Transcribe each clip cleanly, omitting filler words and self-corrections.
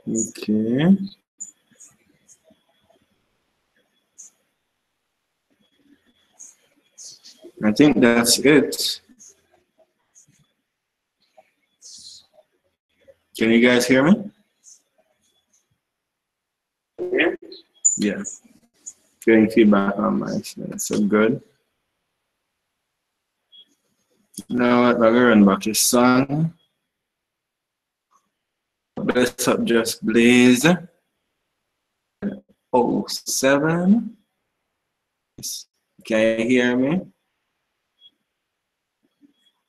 Okay. I think that's it. Can you guys hear me? Yeah. Getting feedback on my side, so good. Now what, we're going back to song. Bless up, just blaze. 07. Can you hear me?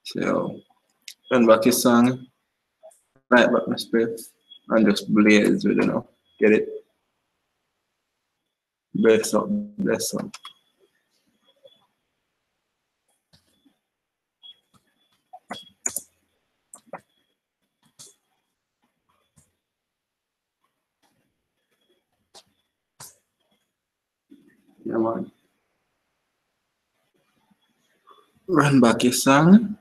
So, run back your song, right back my spirit, and just blaze with, you know, get it? Bless up, bless up. Yeah, man. Run back your song.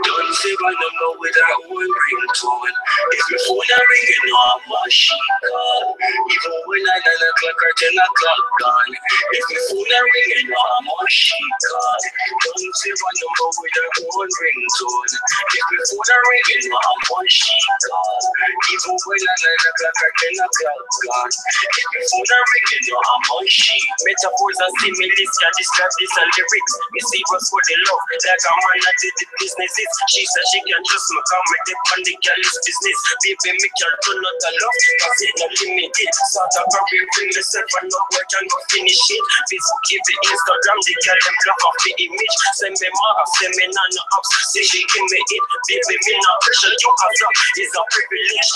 Don't say my number without one ringtone. If your phone a ring, you know I'm a she call. Even when I 9 o'clock or 10 o'clock gone. If your phone a ring, you know I'm a she call. Don't say my number without one ringtone. If your phone a ring, you know I'm a she call. Even when I 9 o'clock or 10 o'clock gone. If your phone a ring, you know I'm a she. Metaphors and similes can describe this and lyrics. Me serious for the love, like a man that did the business. She said she can trust me, come with it on the girl's business. Baby, me can turn out the love, cause it not limited. Sort of career, bring myself and no work and go finish it. Facebook, give it Instagram, the girl them block off the image. Send me more, send me none of say she give me it. Baby, me not pressure, you have love, it's a privilege.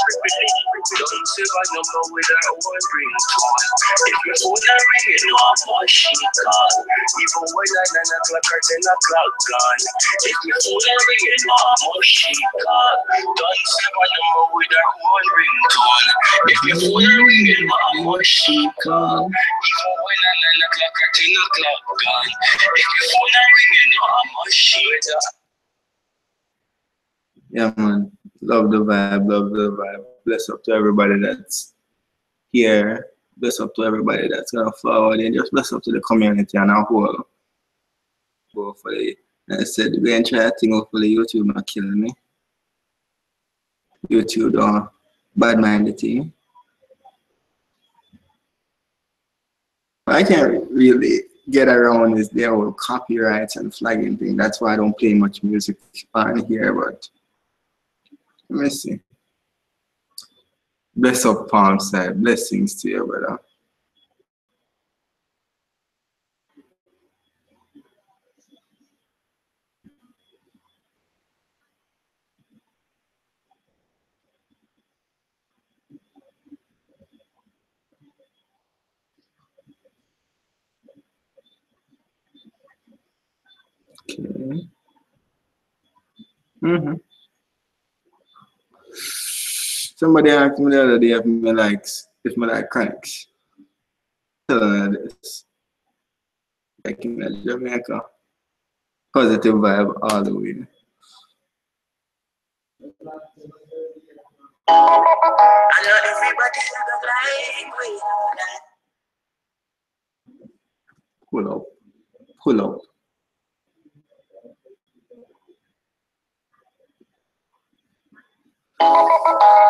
Don't say my number without one ringtone. If you phone a ring, you know I'm a she call. Even when I 9 o'clock or 10 o'clock gone. If you phone a ring, you know I'm a she call. Don't say my number without one ringtone. If you phone a ring, you know I'm a she call. Even when I 9 o'clock or 10 o'clock gone. If you phone a ring, you know I'm a she call. Yeah, man. Love the vibe, love the vibe. Bless up to everybody that's here. Bless up to everybody that's gonna forward, and just bless up to the community and our whole. Hopefully, I said we ain't try to think. Hopefully, YouTube not killing me. YouTube don't bad mind the thing. I can't really get around is their whole copyrights and flagging thing. That's why I don't play much music on here. But let me see. Bless up, Palm side. Blessings to you, brother. Okay. Somebody asked me the other day if me like cranks. Tell them this. Like in Jamaica. Positive vibe all the way. I know everybody look like we Pull up. Pull up. I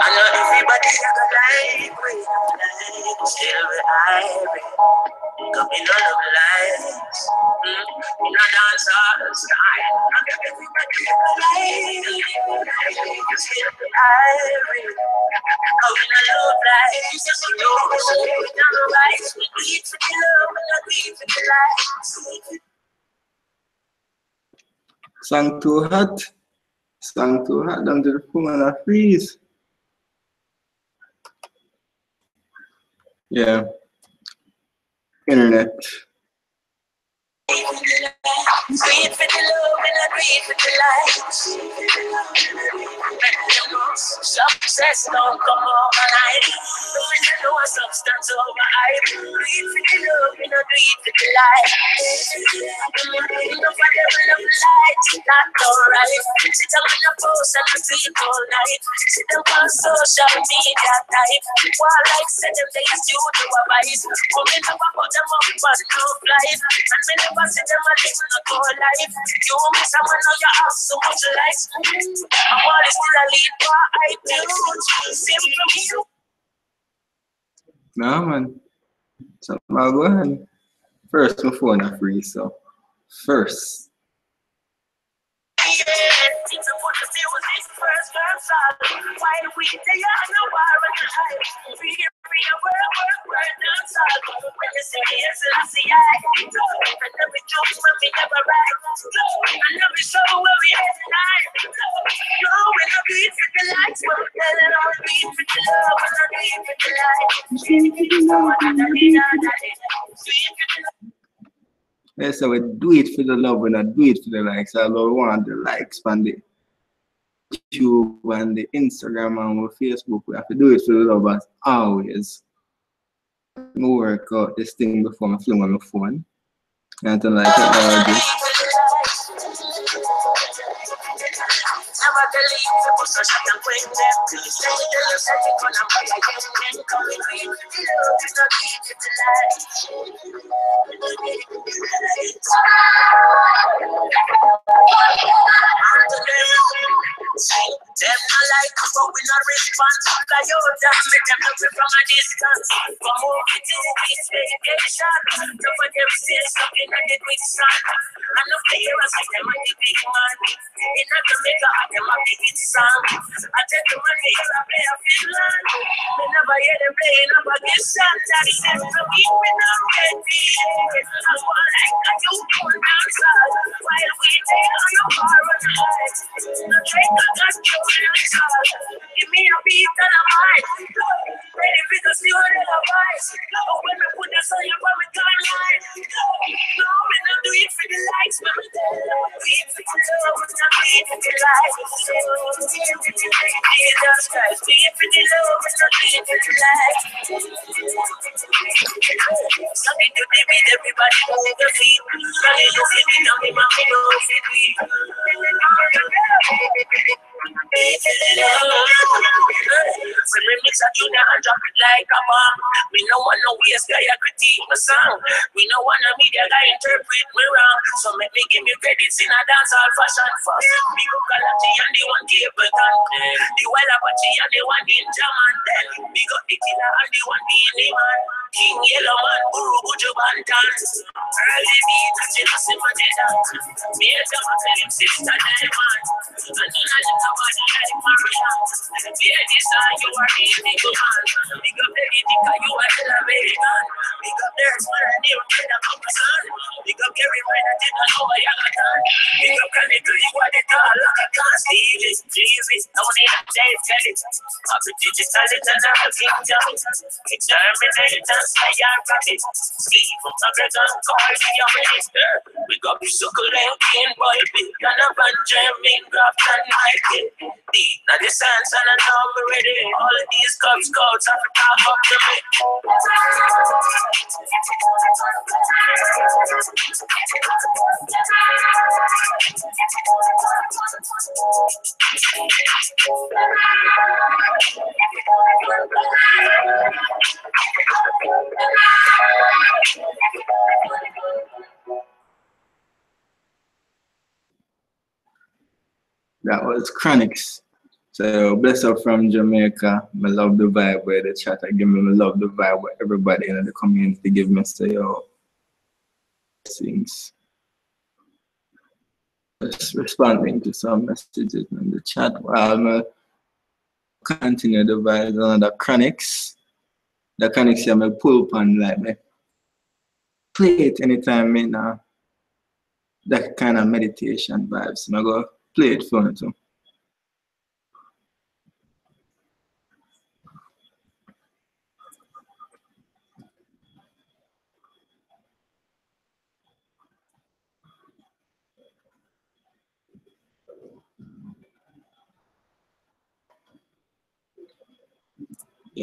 know everybody look like we still we hybrid. Coming on of lights. In a dance hall sky. I know everybody look like we still we hybrid. Coming on love lights. You know, so we down the lights. We bleed for the love and not bleed for the lights. Song too hot. Song too hot. Down to the phone and I freeze. Yeah. Internet. Breathe for the love and I breathe for the light. Success don't come overnight. Don't know a substance over hype. Breathe for the love and I breathe for the light. Enough of them love light, not alright. Sit down on a post and I sleep all night. Sit down on social media type. While like said them they used to do a vice. Come in up about them up but no flight. And me never see them a live no whole life. You miss someone know you have so much life. I want to still a lead but I do. Same from you. No man. So I'll go ahead. First, my phone is free, so first. Yeah, so we do it for the love and I do it for the likes. I don't want the likes on the YouTube and the Instagram and the Facebook. We have to do it for the love as always. I work out this thing before I fling on my phone. And then like that, them not like us, but we not response. Like you, damn me, them looking from a distance. From over to this vacation. Don't forget to say something and it with sun. I know the heroes like them are the big man. In a Jamaica, them are the big song. I take the money, I play a Finland. Me never hear them playing up a Pakistan. That is it for me, we not ready. I want like a you going outside. While we there on your car on the heights. The train that got you outside. Give me a beat and a mic. Ready for the see what the vice. When I put that on your timeline. No, we not do it for the likes, but we do it for the love, we not do it for the life. Jesus Christ, do it for the love, we not do it for the life. Something to be with everybody move the feet. Running the city, now we must be no fit. When we mix a tune and drop it like a bomb, we no want no waste guy a critique my song. We no want a media guy interpret me wrong. So make me give me credits in a dancehall fashion first. Big up Galaxy and the one Capleton, the Wild Apache and the one in German. Then big up the Killer and the one in man. King Yellow Man, Guru Buju Bantan. Early beat and she doesn't imagine that. Me and them a tell him sister Diamond. And none of them nobody like Marian. Yeah, this time you are the big man. Big up the Nika, you are the American. Big up there's one and they don't get a son. Big up Gary Ryan, I didn't know what you got done. Big up Canicle, you are the tall like a gun. Stevie, Jesus, Tony, and Dave Kelly. Up to digital, it's another kingdom. Exterminators, I am rabbit. Steve, I'm a great uncle, you're ready. We got the succulent king, boy, big and a Benjamin, Graft and Michael. Deep, now the sands and I know I'm ready. All of these Cub Scouts have to talk up to me. that was Chronics. So bless up from Jamaica. I love the vibe where the chat I give me. I love the vibe where everybody in the community give me say yo things. Just responding to some messages in the chat while I continue the vibes on the Chronics. The Chronics I pull upon like me. Play it anytime me now. That kind of meditation vibes. I go play it for me too.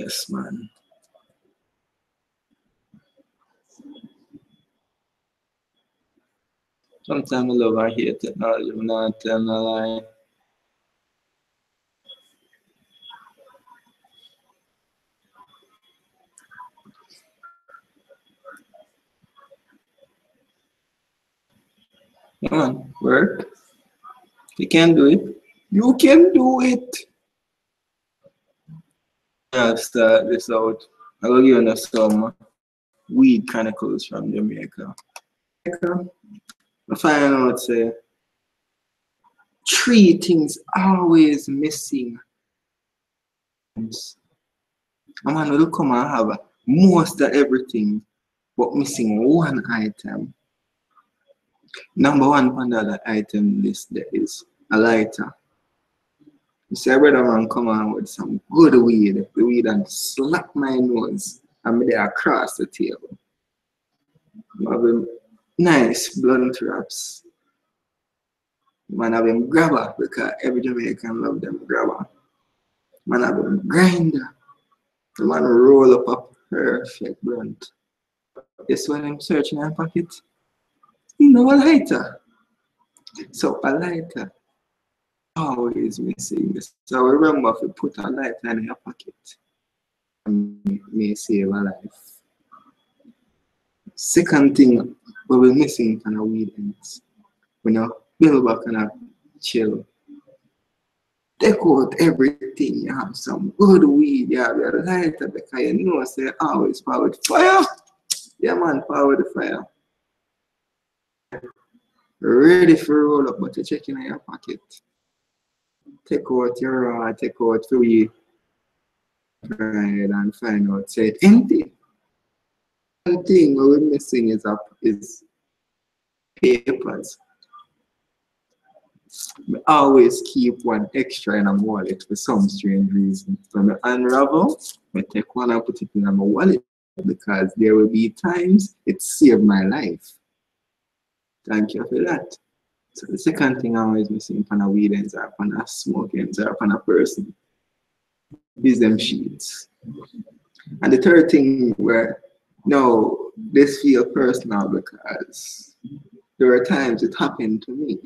Yes, man. Sometimes I love and hate technology. I'm not telling a lie. Come on, work. You can do it. You can do it. I'll start this out. I will give you some weed chronicles from Jamaica. I find out say three things always missing. A man will come and have most of everything, but missing one item. Number one on the item list there is a lighter. You see a brother man come on with some good weed, the weed and slap my nose and me there across the table. Have him nice blunt wraps. Man have him grabber because every Jamaican love them grabber. Man have him grinder. The man roll up a perfect blunt. Guess when I'm searching in my pocket? You know a lighter. So a lighter always missing this. So remember if you put a lighter in your pocket, it may save a life. Second thing we're missing from a weed ends. When you build back and a chill. Take out everything. You have some good weed, you have your lighter because you know say always power with fire. Yeah man, power with the fire. Ready for roll up, but you're checking in your pocket. Take out your raw, take out weed, and find out say it empty. One thing we're missing is papers. I always keep one extra in a wallet for some strange reason. When I unravel, I take one and put it in my wallet because there will be times it saved my life. Thank you for that. So the second thing I always missing from a weed ends or from a smoke ends or from a person is them sheets. And the third thing where, no, this feel personal because there are times it happened to me.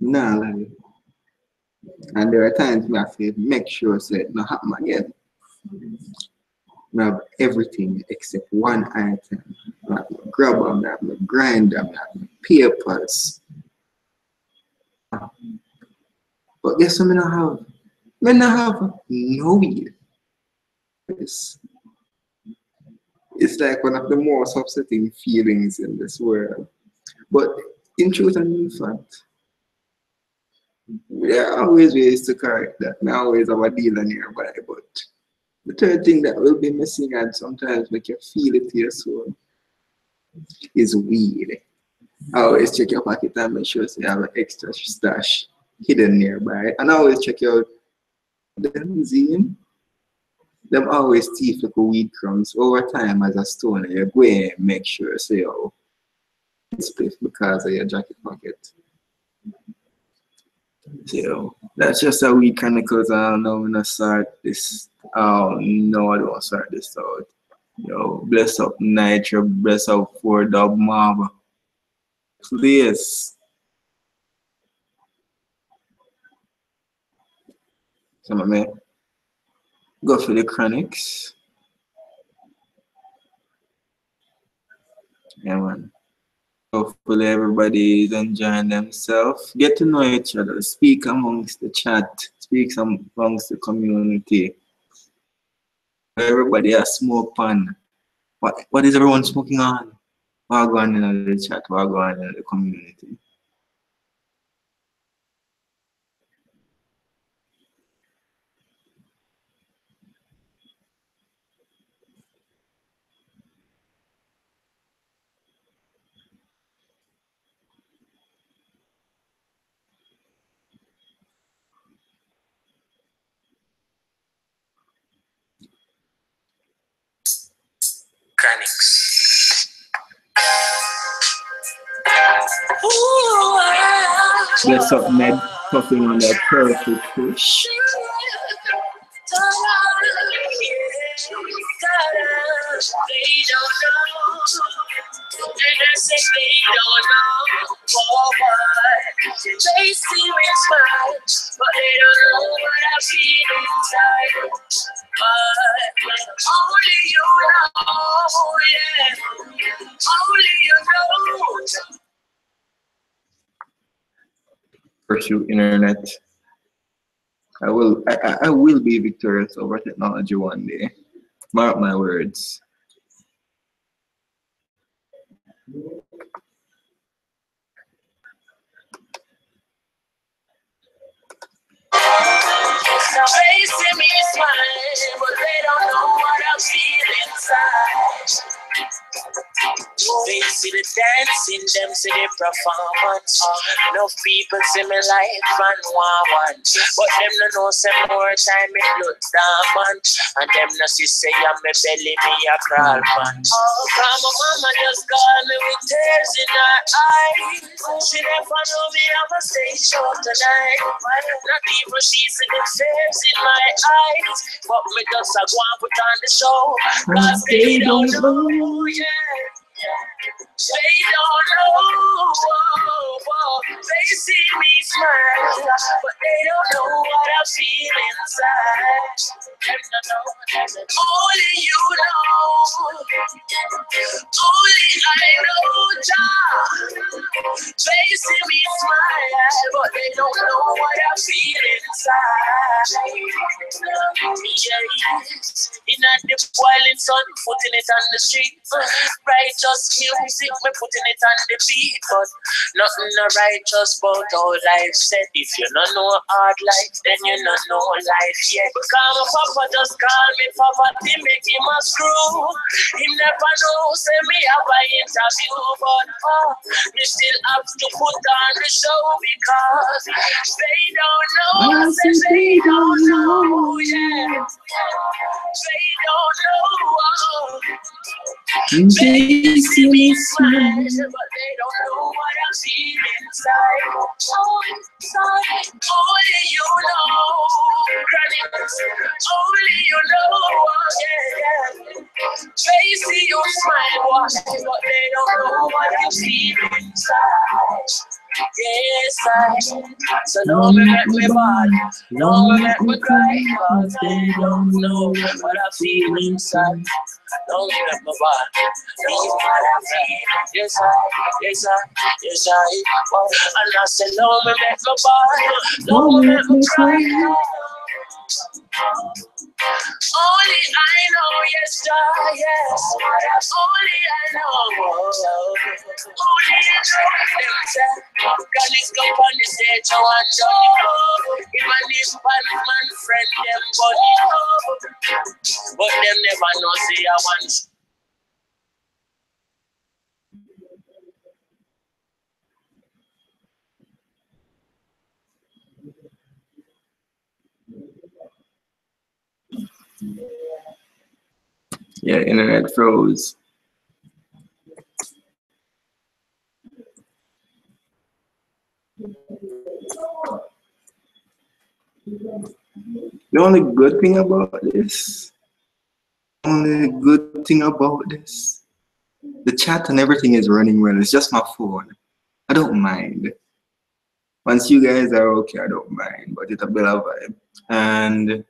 Nah, like, and there are times where I have to make sure so it not happen again. I have everything except one item. I have my grabber, I have my grinder, I have my papers. But guess what I don't have? I don't have no weed. It's like one of the most upsetting feelings in this world. But in truth and in fact, there are always ways to correct that. I always have a dealer nearby, but the third thing that will be missing and sometimes make you feel it to your soul is weed. I always check your pocket and make sure you have an extra stash hidden nearby. And I always check out them zine. Them always thief like weed crumbs over time as a stoner. You go and make sure so it's split because of your jacket pocket. So that's just how weed chronicles. I don't know when I start this. Oh no, I don't start this out. Yo, bless up Nitro, bless up 4 Dub Mob. Please. Come on, man. Go for the chronics. Yeah, man. Hopefully everybody is enjoying themselves. Get to know each other. Speak amongst the chat. Speak amongst the community. Everybody has smoke pan. What is everyone smoking on? What going on in the chat? What going on in the community? Bless up Ned, puffing on that perfect push. don't know. And I say they don't know. Oh, why? They see me smile, but they don't know what I feel inside. Only you know, yeah. Only you know. Pursue internet. I will be victorious over technology one day. Mark my words. Now they see me smile, but they don't know what I feel inside. They see the dancing, them see the performance. Enough people see me life and want one, but them no know some more time me blood dormant, and them no see say I'm me belly me a crawl man. Oh, come my mama just call me with tears in her eyes. She never know me I'ma stay short tonight. Not even she see the tears in my eyes, but me just a go and put on the show, 'cause they don't know, yeah. They don't know, they see me smile, but they don't know what I feel inside. Only you know, only I know, they see me smile, but they don't know what I feel inside. Yes, in the boiling sun, putting it on the street, righteous music, we putting it on the beat, but nothing no righteous about our life said. If you don't know hard life, then you don't know life yet. Because my papa just call me papa, he make him a screw. He never know, say me have an interview, but me still have to put on the show because they don't know, say they don't know, yeah. They don't know. They see me smile, but they don't know what I feel inside. Only you know, only you know, yeah. They see you smile, but they don't know what you feel inside. Yes, so don't make me bad, don't make me cry, cause they don't know what I feel inside. Don't make me bad, don't what I feel. Yes, yes, yes, and I say, don't make me bad, don't make me cry. Only I know, yes, yes. Only I know. Only I know. God is come on the stage, I want to know. Even if man friend them, but them never know, say I want. Yeah, internet froze. The only good thing about this, the chat and everything is running well. It's just my phone. I don't mind. Once you guys are okay, I don't mind, but it's a better vibe. And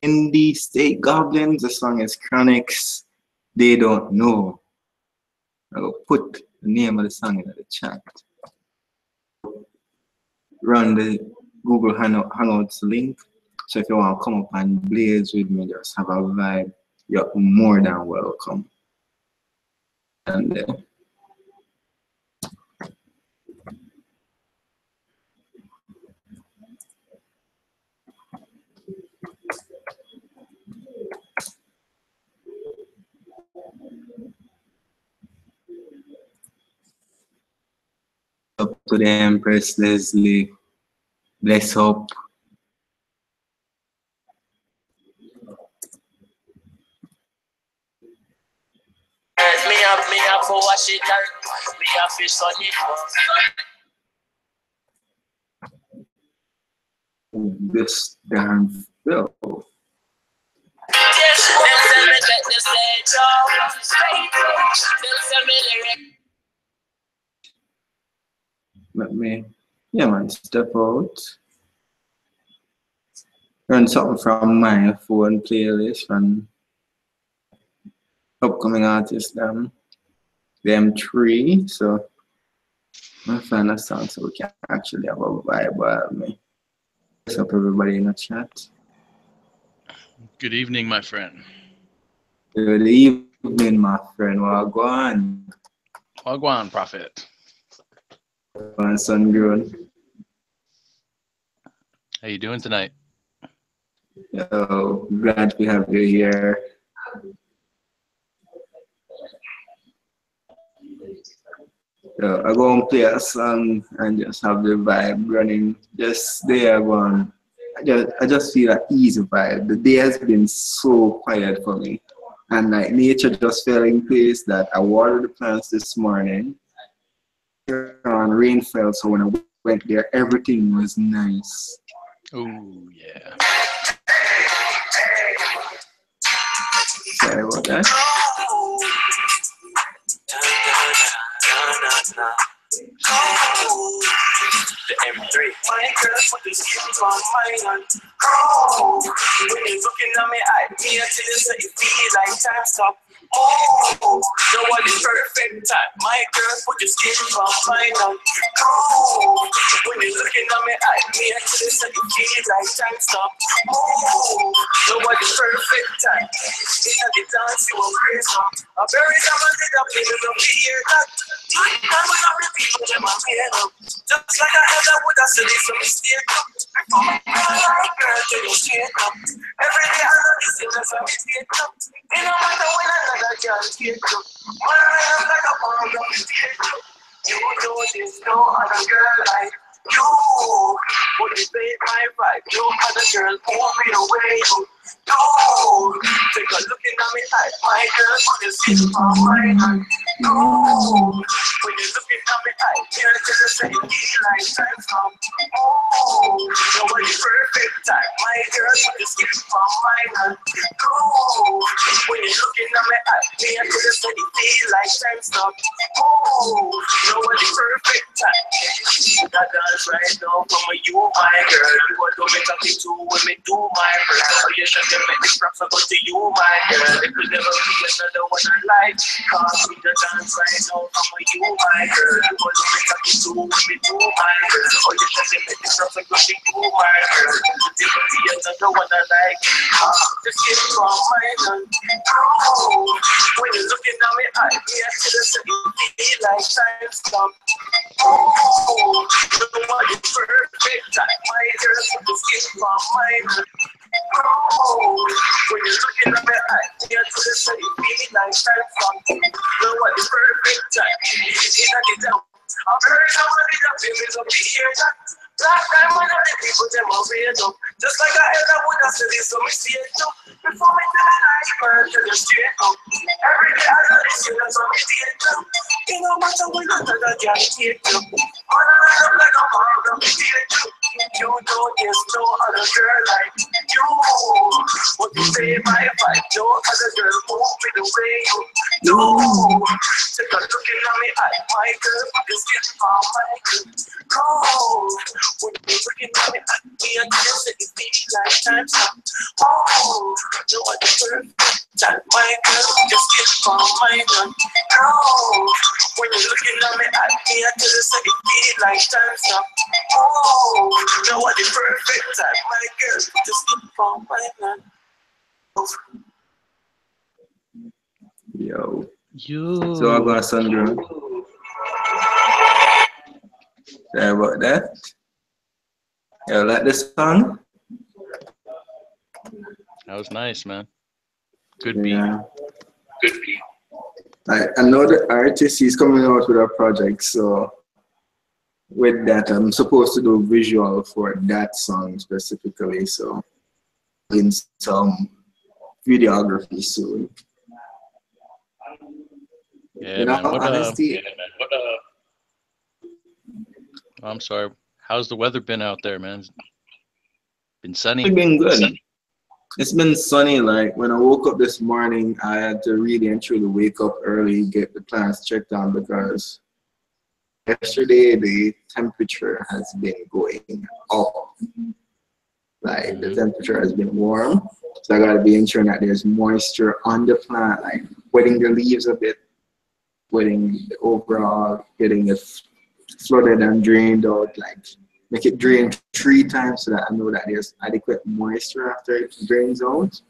in the State Goblins, the song is Chronics. They don't know. I'll put the name of the song in the chat. Run the Google Hangouts link. So if you want to come up and blaze with me, just have a vibe, you're more than welcome. And up to the Empress Leslie, bless up. Me have to wash it and me have to sun it. This damn film. Yes, them tell me that the stage off. Straight up, them tell me lyric. Let me, yeah man, step out. Run something from my phone playlist from upcoming artists them three. So I'm find a song so we can actually have a vibe with me. What's up everybody in the chat? Good evening, my friend. Good evening, my friend. Wagwan. Wagwan, Prophet. Wagwan, son grown. How you doing tonight? Yo, glad we have you here. So I go and play a song and just have the vibe running just there going. I just feel an easy vibe. The day has been so quiet for me. And like nature just fell in place that I watered the plants this morning. And rain fell, so when I went there, everything was nice. Oh yeah. Sorry about that. The M3. My girl put the skin on my hand. Oh, when you're looking at me, I me until you say it feel like time stop. Oh, the one is perfect time. My girl put the skin on my hand. Oh, when you're looking at me, I me until you say it feel like time stop. Oh, the one is perfect time. In the dance you will praise up. A very time I did up in the fear that. I'm not repeat what I'm up. Just like I had that with a silly some mistake. Girl, to the shit up. Every day I love you, still as a mistake up. It no matter when another girl take up. When I am like a bomb, don't mistake up. You know there's no other girl like you. Would you say my vibe? No other girl pull me away. No, take a look at me like my girl, put your skin on my hand. No, when you're looking at me like you're just saying like time from. Oh, nobody perfect time. My girl, put your skin on my hand. No, when you're looking at me like you're just saying like time stop. Oh, nobody perfect time. That dance right now from you, my girl. You are doing something to when me do my girl. Oh, you should get me the props I go to you, my girl. It could never be another one I like. Cause we the dance right now from you, my girl. You are doing something to when me do my girl. Oh, you should get me the props I go to you, my girl. It could be another one I like. Just get from my hand. Oh, when you're looking at me, I hear to the city like time stop. Oh, nobody perfect time. My girl, put the skin from my hand. Oh, when you're looking at me, I hear to the city like time stop. Nobody perfect time. In a get down. I'm very happy that feelings of the ear that. Last time when I did people them are weird up. Just like I held up with a city, so me see it too. Before me tell it like bird to the straight up. Every day I know this, you know, so me see it too. You know, matter when I tell that can't take you. On a line up like a bomb, me see it too. You know there's no other girl like you. What you say, my vibe, no other girl move me the way you do. Take a look at me, my girl, you skin from my girl. Oh, when you're looking at me, me and you say it feels like time stop. Oh, no other perfect time, my girl, you skin from my girl. Oh, when you're looking at me, me and you say it feels like time stop. Oh, no other perfect time, my girl, you skin from my girl. Yo. Yo. So I got son grown. Sorry about that. You like this song? That was nice, man. Good beat. Yeah. Good beat. I know the artist is coming out with a project, so with that, I'm supposed to do visual for that song specifically, so in some videography soon. Yeah, You know, man. honesty. I'm sorry. How's the weather been out there, man? Been sunny? It's been good. It's been sunny. Like when I woke up this morning, I had to really and truly wake up early, get the plants checked on because yesterday the temperature has been going up. Like the temperature has been warm, so I gotta be ensuring that there's moisture on the plant, like wetting the leaves a bit, wetting the overall, getting it flooded and drained out, like make it drain 3 times so that I know that there's adequate moisture after it drains out.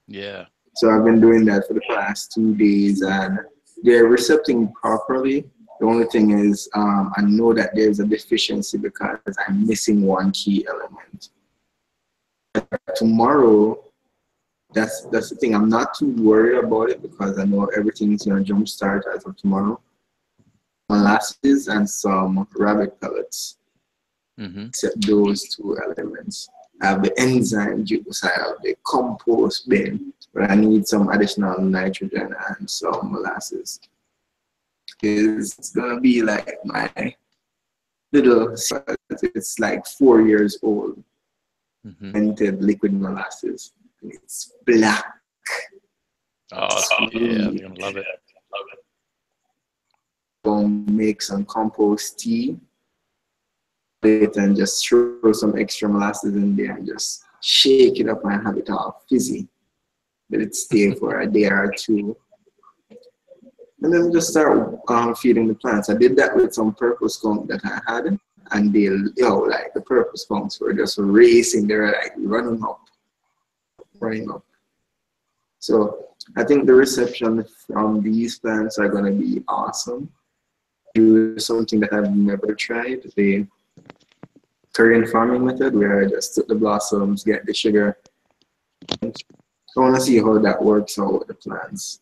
Yeah. So I've been doing that for the past 2 days and they're recepting properly. The only thing is I know that there's a deficiency because I'm missing one key element. Tomorrow, that's the thing. I'm not too worried about it because I know everything's gonna jumpstart as of tomorrow. Molasses and some rabbit pellets. Except those 2 elements. I have the enzyme juice, I have the compost bin, but I need some additional nitrogen and some molasses. It's gonna be like my little, it's like 4 years old, fermented liquid molasses. And it's black. Oh, yeah, you're gonna love it. Make some compost tea. And just throw some extra molasses in there and just shake it up and have it all fizzy. Let it stay for a day or 2. And then just start feeding the plants. I did that with some purple skunk that I had, and they, like the purple skunks were just racing. They were like running up. So I think the reception from these plants are going to be awesome. Do something that I've never tried. The Korean farming method where I just took the blossoms, get the sugar. I want to see how that works out with the plants.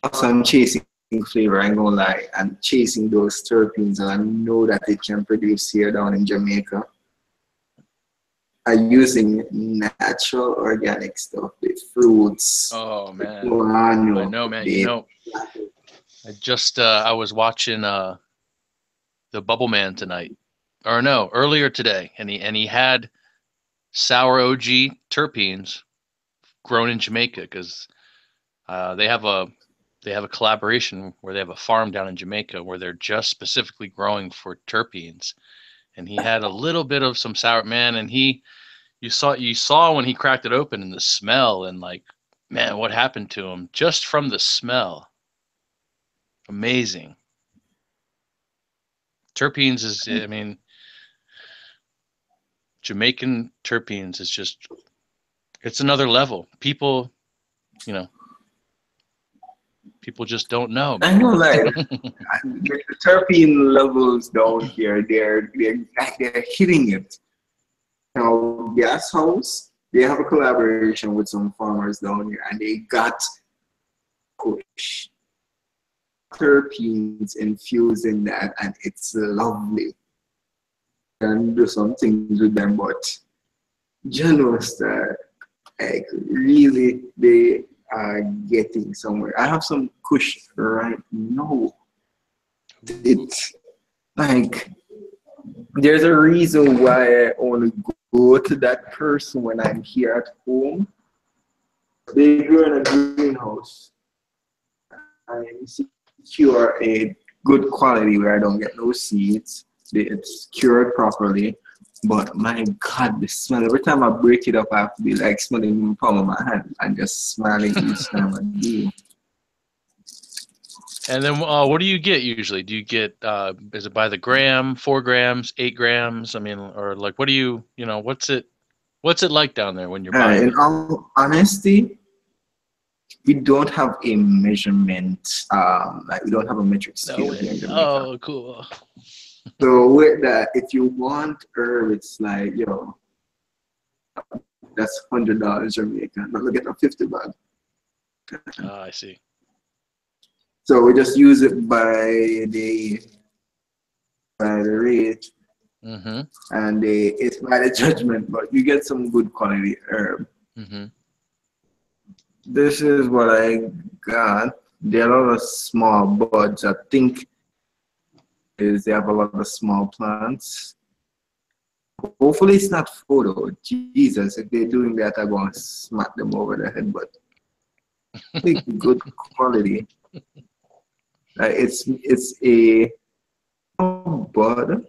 Also, I'm chasing flavor, I ain't gonna lie. I'm chasing those terpenes and I know that it can produce here down in Jamaica. I'm using natural organic stuff, the fruits. Oh man. Guano, I know, man. You know, I was watching the Bubble Man tonight. Or no, earlier today, and he had sour OG terpenes grown in Jamaica because they have a collaboration where they have a farm down in Jamaica where they're just specifically growing for terpenes, and he had a little bit of some sour, man, and you saw when he cracked it open and the smell and like, man, what happened to him just from the smell. Amazing. Terpenes is, I mean, Jamaican terpenes is just, it's another level. People just don't know, man. I know, like the terpene levels down here, they're hitting it. You know, Gas House, they have a collaboration with some farmers down here, and they got push terpenes infused in that, and it's lovely. And do some things with them, but Janos, like really, they are getting somewhere. I have some kush right now. It's like there's a reason why I only go to that person when I'm here at home. They grow in a greenhouse. I secure a good quality where I don't get no seeds. It's cured properly. But my God, the smell. Every time I break it up, I have to be like smelling the palm of my hand and just smiling each time I do. And then what do you get usually? Do you get, is it by the gram, 4 grams, 8 grams? I mean, or like, what do you know, what's it like down there when you're buying In it? all honesty, we don't have a measurement, like we don't have a metric scale here in Jamaica. Oh, cool. So with that, if you want herb, it's like, that's $100 Jamaican. But look at a 50 bag. Oh, I see. So we just use it by the rate, and it's by the judgment. But you get some good quality herb. This is what I got. There are a lot of small buds. I think they have a lot of small plants. Hopefully it's not photo. Jesus, if they're doing that, I'm going to smack them over the head. But it's good quality. It's a bud,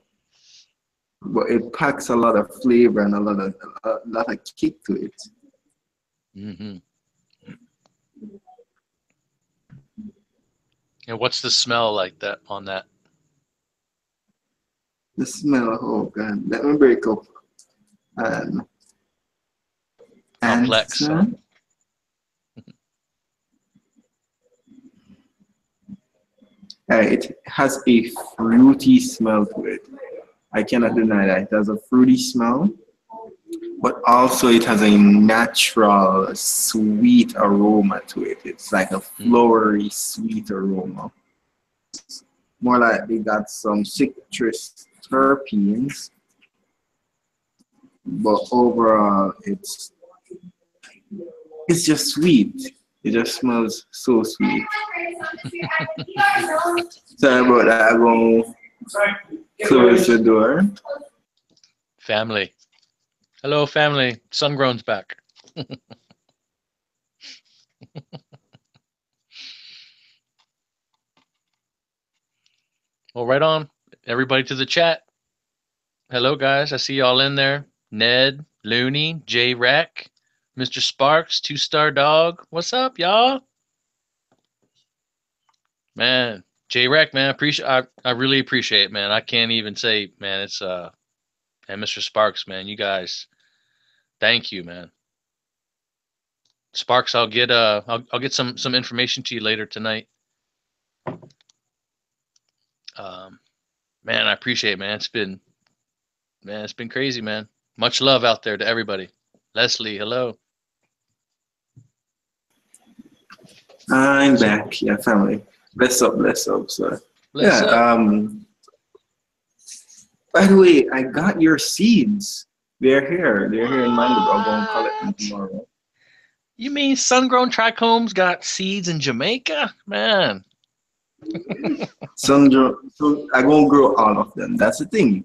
but it packs a lot of flavor and a lot of kick to it. Mm-hmm. And what's the smell like that on that? The smell, oh God, let me break up. Complex. It has a fruity smell to it. I cannot deny that. It has a fruity smell, but also it has a natural sweet aroma to it. It's like a flowery sweet aroma. More like they got some citrus terpenes, but overall it's just sweet. It just smells so sweet. Sorry about that. I'm going to close the door. Family. Hello, family. Sungrown's back. Well, right on. Everybody to the chat. Hello, guys. I see y'all in there. Ned, Looney, J-Rec, Mr. Sparks, 2-Star Dog. What's up, y'all? Man, J-Rec, man, I really appreciate it, man. I can't even say, man, it's and Mr. Sparks, man, you guys, thank you, man. Sparks, I'll get some information to you later tonight. Man, I appreciate it, man. It's been crazy, man. Much love out there to everybody. Leslie, hello. I'm back, yeah, family. Bless up, sir. Bless up. By the way, I got your seeds. They're here in Mango. I'll go and collect them tomorrow. You mean sun-grown trichomes got seeds in Jamaica? Man. So I won't grow all of them. That's the thing.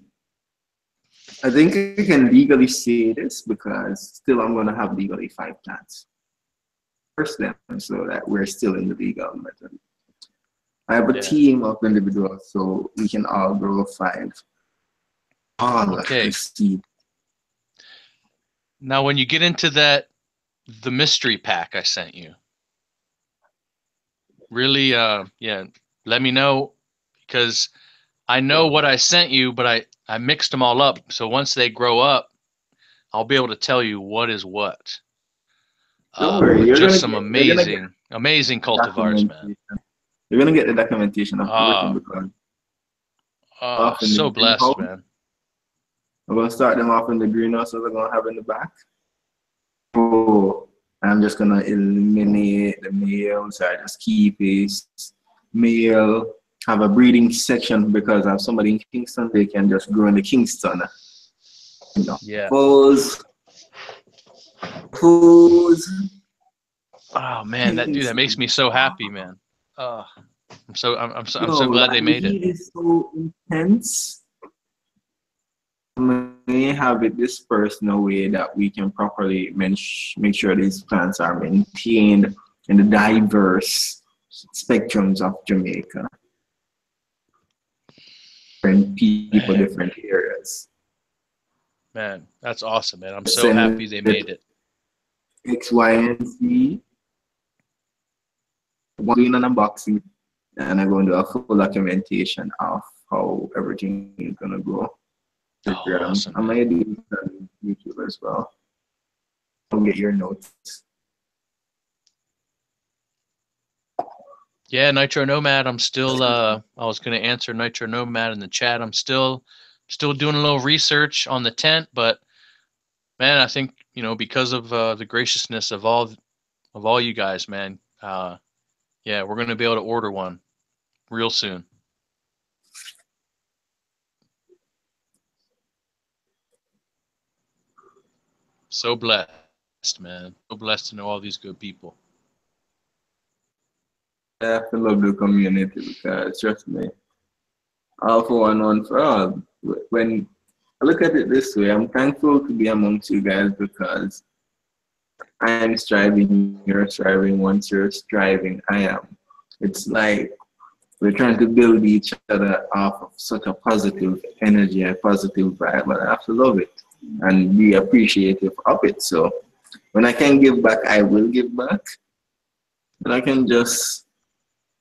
I think I can legally say this because still I'm going to have legally 5 plants. First them so that we're still in the legal method. I have a team of individuals so we can all grow 5. All of the seed. Now when you get into the mystery pack I sent you, really let me know, because I know what I sent you, but I mixed them all up. So once they grow up, I'll be able to tell you what is what. Don't worry, you're just some amazing cultivars, man. You're gonna get the documentation of everything because so blessed, man. I'm gonna start them off in the greenhouse that I'm gonna have in the back. Oh, I'm just gonna eliminate the males. I just keep a male, have a breeding section because I have somebody in Kingston, they can just grow in the Kingston. You know. Yeah. Pose. Oh man, that makes me so happy, man. I'm so glad they made it. The heat is so intense. We have it dispersed in a way that we can properly make sure these plants are maintained in the diverse spectrums of Jamaica. Different people, different areas. Man, that's awesome, man. I'm so happy they made it. X, Y, and Z. I'm doing an unboxing, and I'm going to do a full documentation of how everything is going to go. Awesome, I might do it on YouTube as well. I'll get your notes. Yeah, Nitro Nomad. I'm still. I was going to answer Nitro Nomad in the chat. I'm still doing a little research on the tent, but man, I think because of the graciousness of all you guys, man. Yeah, we're going to be able to order one real soon. So blessed, man. So blessed to know all these good people. I have to love the community because trust me, all for one for all. When I look at it this way. I'm thankful to be amongst you guys because I'm striving, you're striving. Once you're striving, I am. It's like we're trying to build each other off of such a positive energy and positive vibe, but I have to love it and be appreciative of it. So when I can give back, I will give back. And I can just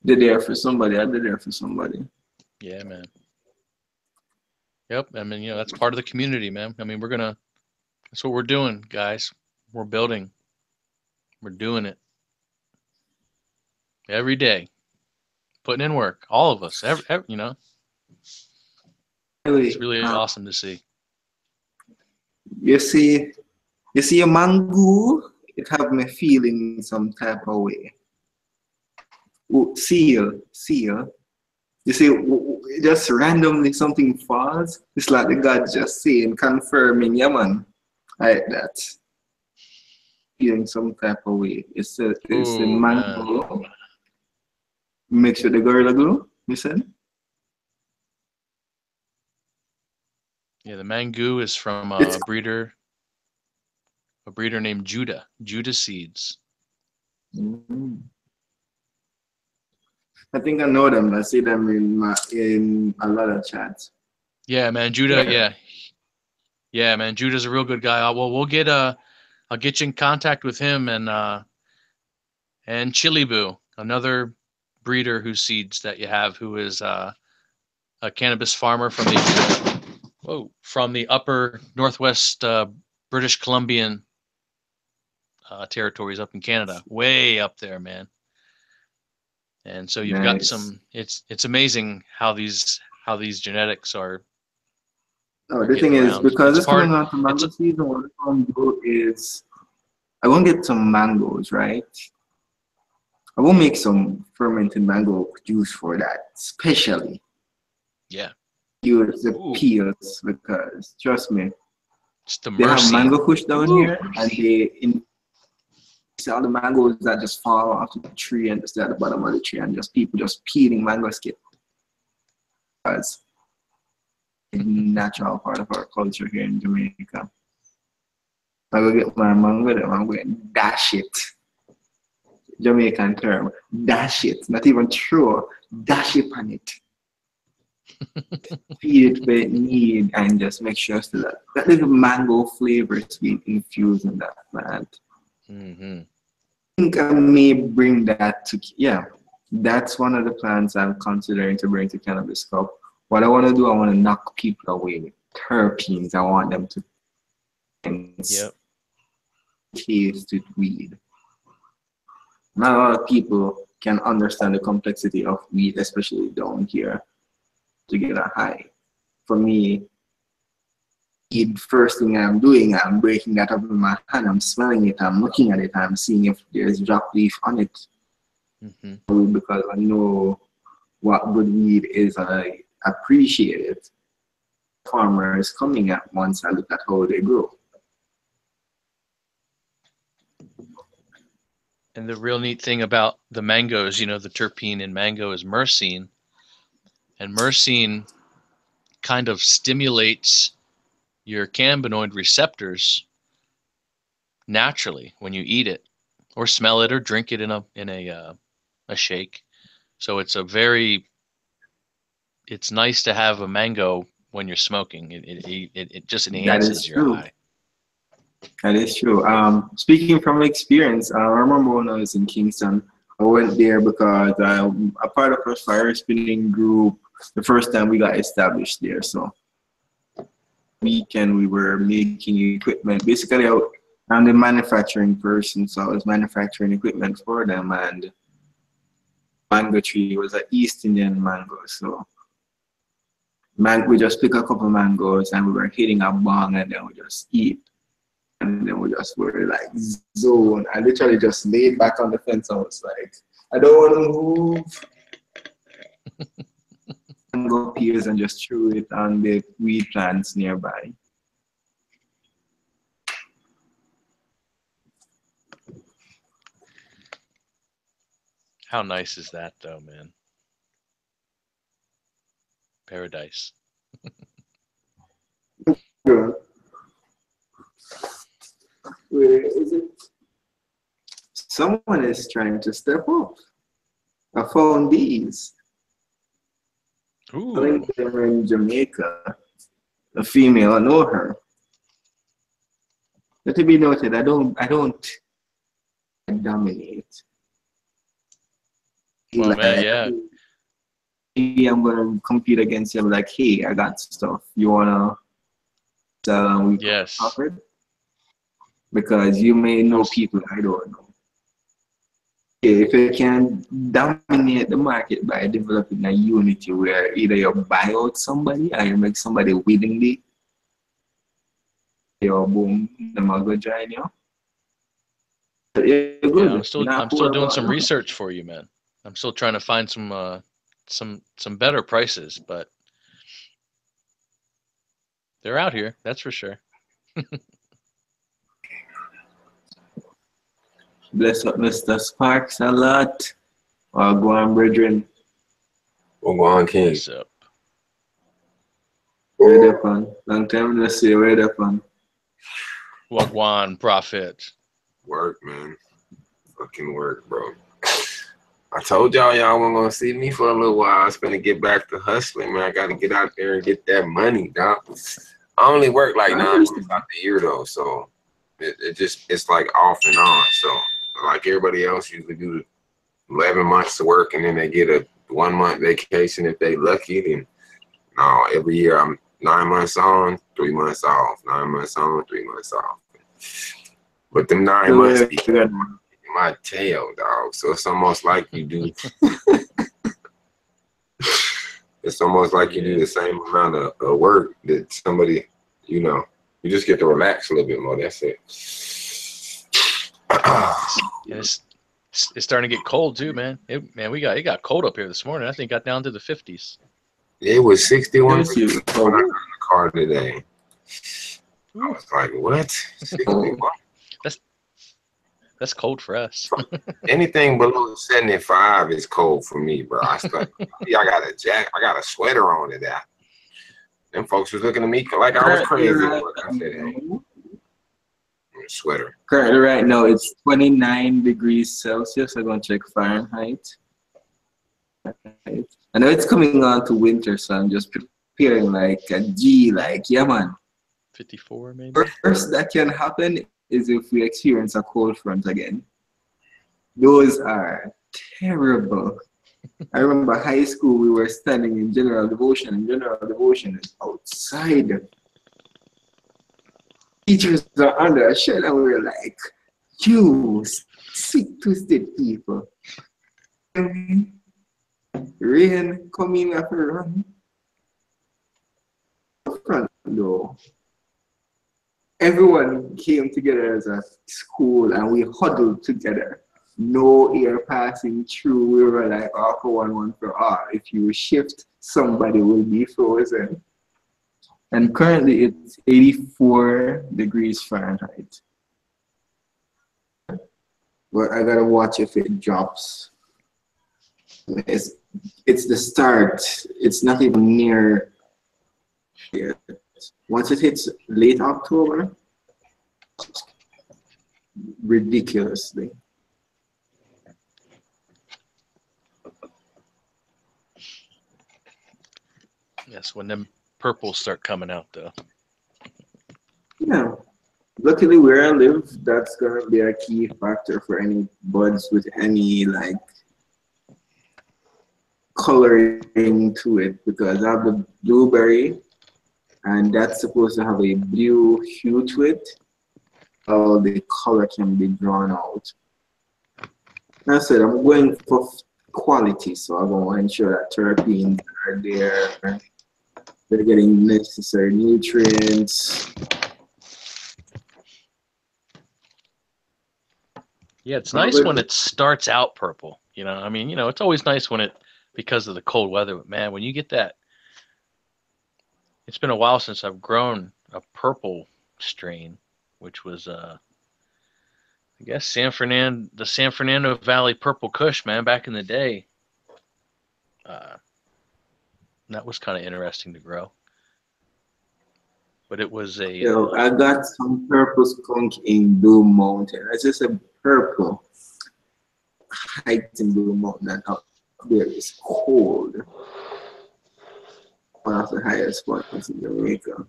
be there for somebody, I'll be there for somebody. Yeah, man. Yep. I mean, that's part of the community, man. I mean, that's what we're doing, guys. We're building. We're doing it every day, putting in work. All of us, every it's Anyway, really awesome to see. you see a mango, it have me feeling some type of way. Oh, seal. You see, just randomly something falls. It's like the God just saying, confirming, yeah, man, like that. Feeling some type of way. It's the Oh, mango. Mixed with the gorilla glue, you said? yeah. The mango is from It's a breeder named Judah Seeds. mm, I think I know them. I see them in a lot of chats. Yeah, man. Judah. Yeah, man. Judah's a real good guy. We'll get I'll get you in contact with him and Chili Boo, another breeder whose seeds that you have, who is a cannabis farmer from the upper northwest British Columbian territories up in Canada, way up there, man. And so you've got Nice. it's amazing how these genetics are Oh, the thing getting is, around. because it's coming on to mango season, what I'm going to do is I won't get some mangoes, right? I will make some fermented mango juice for that, especially. Yeah. Use the Ooh, peels because trust me, it's the they have Mercy. mango kush down here, and all the mangoes that just fall off the tree and just at the bottom of the tree, and just people just peeling mango skin. As a natural part of our culture here in Jamaica. I go get my mango, then I'm going to dash it. Jamaican term, dash it. Not even throw, dash it on it. Feed it where it need and just make sure so that little mango flavor is being infused in that plant. Mm-hmm. I think I may bring that to, that's one of the plants I'm considering to bring to Cannabis Cup. What I want to do, I want to knock people away with terpenes. I want them to taste with weed. Not a lot of people can understand the complexity of weed, especially down here, to get a high. For me, the first thing I'm doing, I'm breaking that up in my hand, I'm smelling it, I'm looking at it, I'm seeing if there's drop leaf on it. Mm-hmm. Because I know what good weed is and I appreciate it. Farmer is coming at once I look at how they grow. And the real neat thing about the mangoes, the terpene in mango is myrcene. And myrcene kind of stimulates your cannabinoid receptors naturally when you eat it or smell it or drink it in a shake. So it's nice to have a mango when you're smoking. It just enhances your high. That is true. Speaking from experience, I remember when I was in Kingston, I went there because I'm a part of a fire spinning group the first time we got established there. So weekend we were making equipment. Basically, I'm the manufacturing person, so I was manufacturing equipment for them, and mango tree was an East Indian mango. So we just pick a couple mangoes and we were hitting a bong and then we just eat. And then we just were like zone. I literally just laid back on the fence. I was like, I don't want to move. Mango peels and just threw it on the weed plants nearby. How nice is that, though, man? Paradise. Girl. Where is it? Someone is trying to step up. I found these. I Ooh. think they were in Jamaica. A female, I know her. Let it be noted, I don't dominate. Well, Like, man, yeah. maybe I'm gonna compete against you. I'm like, hey, I got stuff. You wanna sell and we Yes. profit? Because you may know people I don't know. If you can dominate the market by developing a unity where either you buy out somebody or you make somebody willingly, or boom, them will go join you. You're good. Yeah, I'm still doing some research for you, man. I'm still trying to find some better prices, but they're out here, that's for sure. Bless up Mr. Sparks a lot. Or go on, brethren. Or go on, King. What's up? Where the fun? Long time no see. Where the fun? Wagwan Prophet. Work, man. Fucking work, bro. I told y'all weren't gonna see me for a little while. I was gonna get back to hustling, man. I gotta get out there and get that money, dog. I only work like 9 months out the year though, so it's like off and on. So like everybody else usually do 11 months of work and then they get a 1 month vacation if they lucky. Then no, every year I'm 9 months on, 3 months off. 9 months on, 3 months off. But them 9 months be my tail, dog. So it's almost like you do. It's almost like you do the same amount of work that somebody, you just get to relax a little bit more. That's it. And it's starting to get cold too, man. It got cold up here this morning. I think it got down to the 50s. It was 61 when I got in the car today. I was like, what? 61? That's cold for us. Anything below 75 is cold for me, bro. I got a jacket. I got a sweater on today. Them folks was looking at me like I was crazy. I said, hey, sweater. Currently, right now, it's 29 degrees Celsius. I'm going to check Fahrenheit. I know it's coming on to winter, so I'm just preparing like a G, like, yeah, man. 54, maybe? First that can happen is if we experience a cold front again. Those are terrible. I remember high school, we were standing in general devotion, and general devotion is outside. Teachers are under a shed, and we were like, you sick, twisted people. Rain coming after run. Front door. Everyone came together as a school and we huddled together. No air passing through. We were like, all for one for all. If you shift, somebody will be frozen. And currently it's 84 degrees Fahrenheit. But I gotta watch if it drops. It's the start. It's not even near here. Once it hits late October, ridiculously. Yes, when them purples start coming out, though. Yeah. Luckily, where I live, that's going to be a key factor for any buds with any, like, coloring to it, because I have the blueberry, and that's supposed to have a blue hue to it. All the color can be drawn out. Like I said, I'm going for quality, so I'm going to ensure that terpenes are there. They're getting necessary nutrients. Yeah, it's nice when it starts out purple. I mean, it's always nice when because of the cold weather. But man, when you get that, it's been a while since I've grown a purple strain, which was, I guess, the San Fernando Valley Purple Kush, man, back in the day. That was kind of interesting to grow. but it was a. Yo, I got some purple skunk in Blue Mountain. It's just a purple hiked in Blue Mountain, and up there is cold. One of the highest points in Jamaica.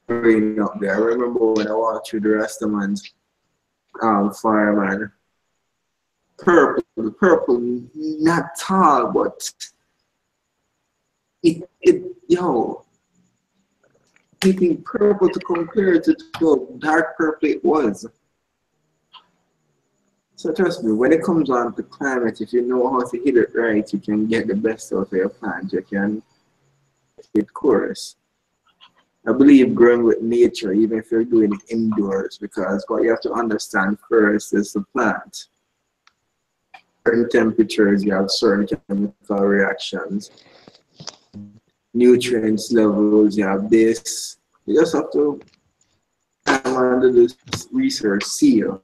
Right up there. I remember when I walked through the Rastaman's farm, and purple, not tall, but yo, anything purple to compare to how dark purple it was. So trust me, when it comes on to climate, if you know how to hit it right, you can get the best out of your plant. You can hit chorus. I believe growing with nature, even if you're doing it indoors, because what you have to understand first is the plant. Certain temperatures, you have certain chemical reactions, nutrients levels, you have this. You just have to under this research, seal.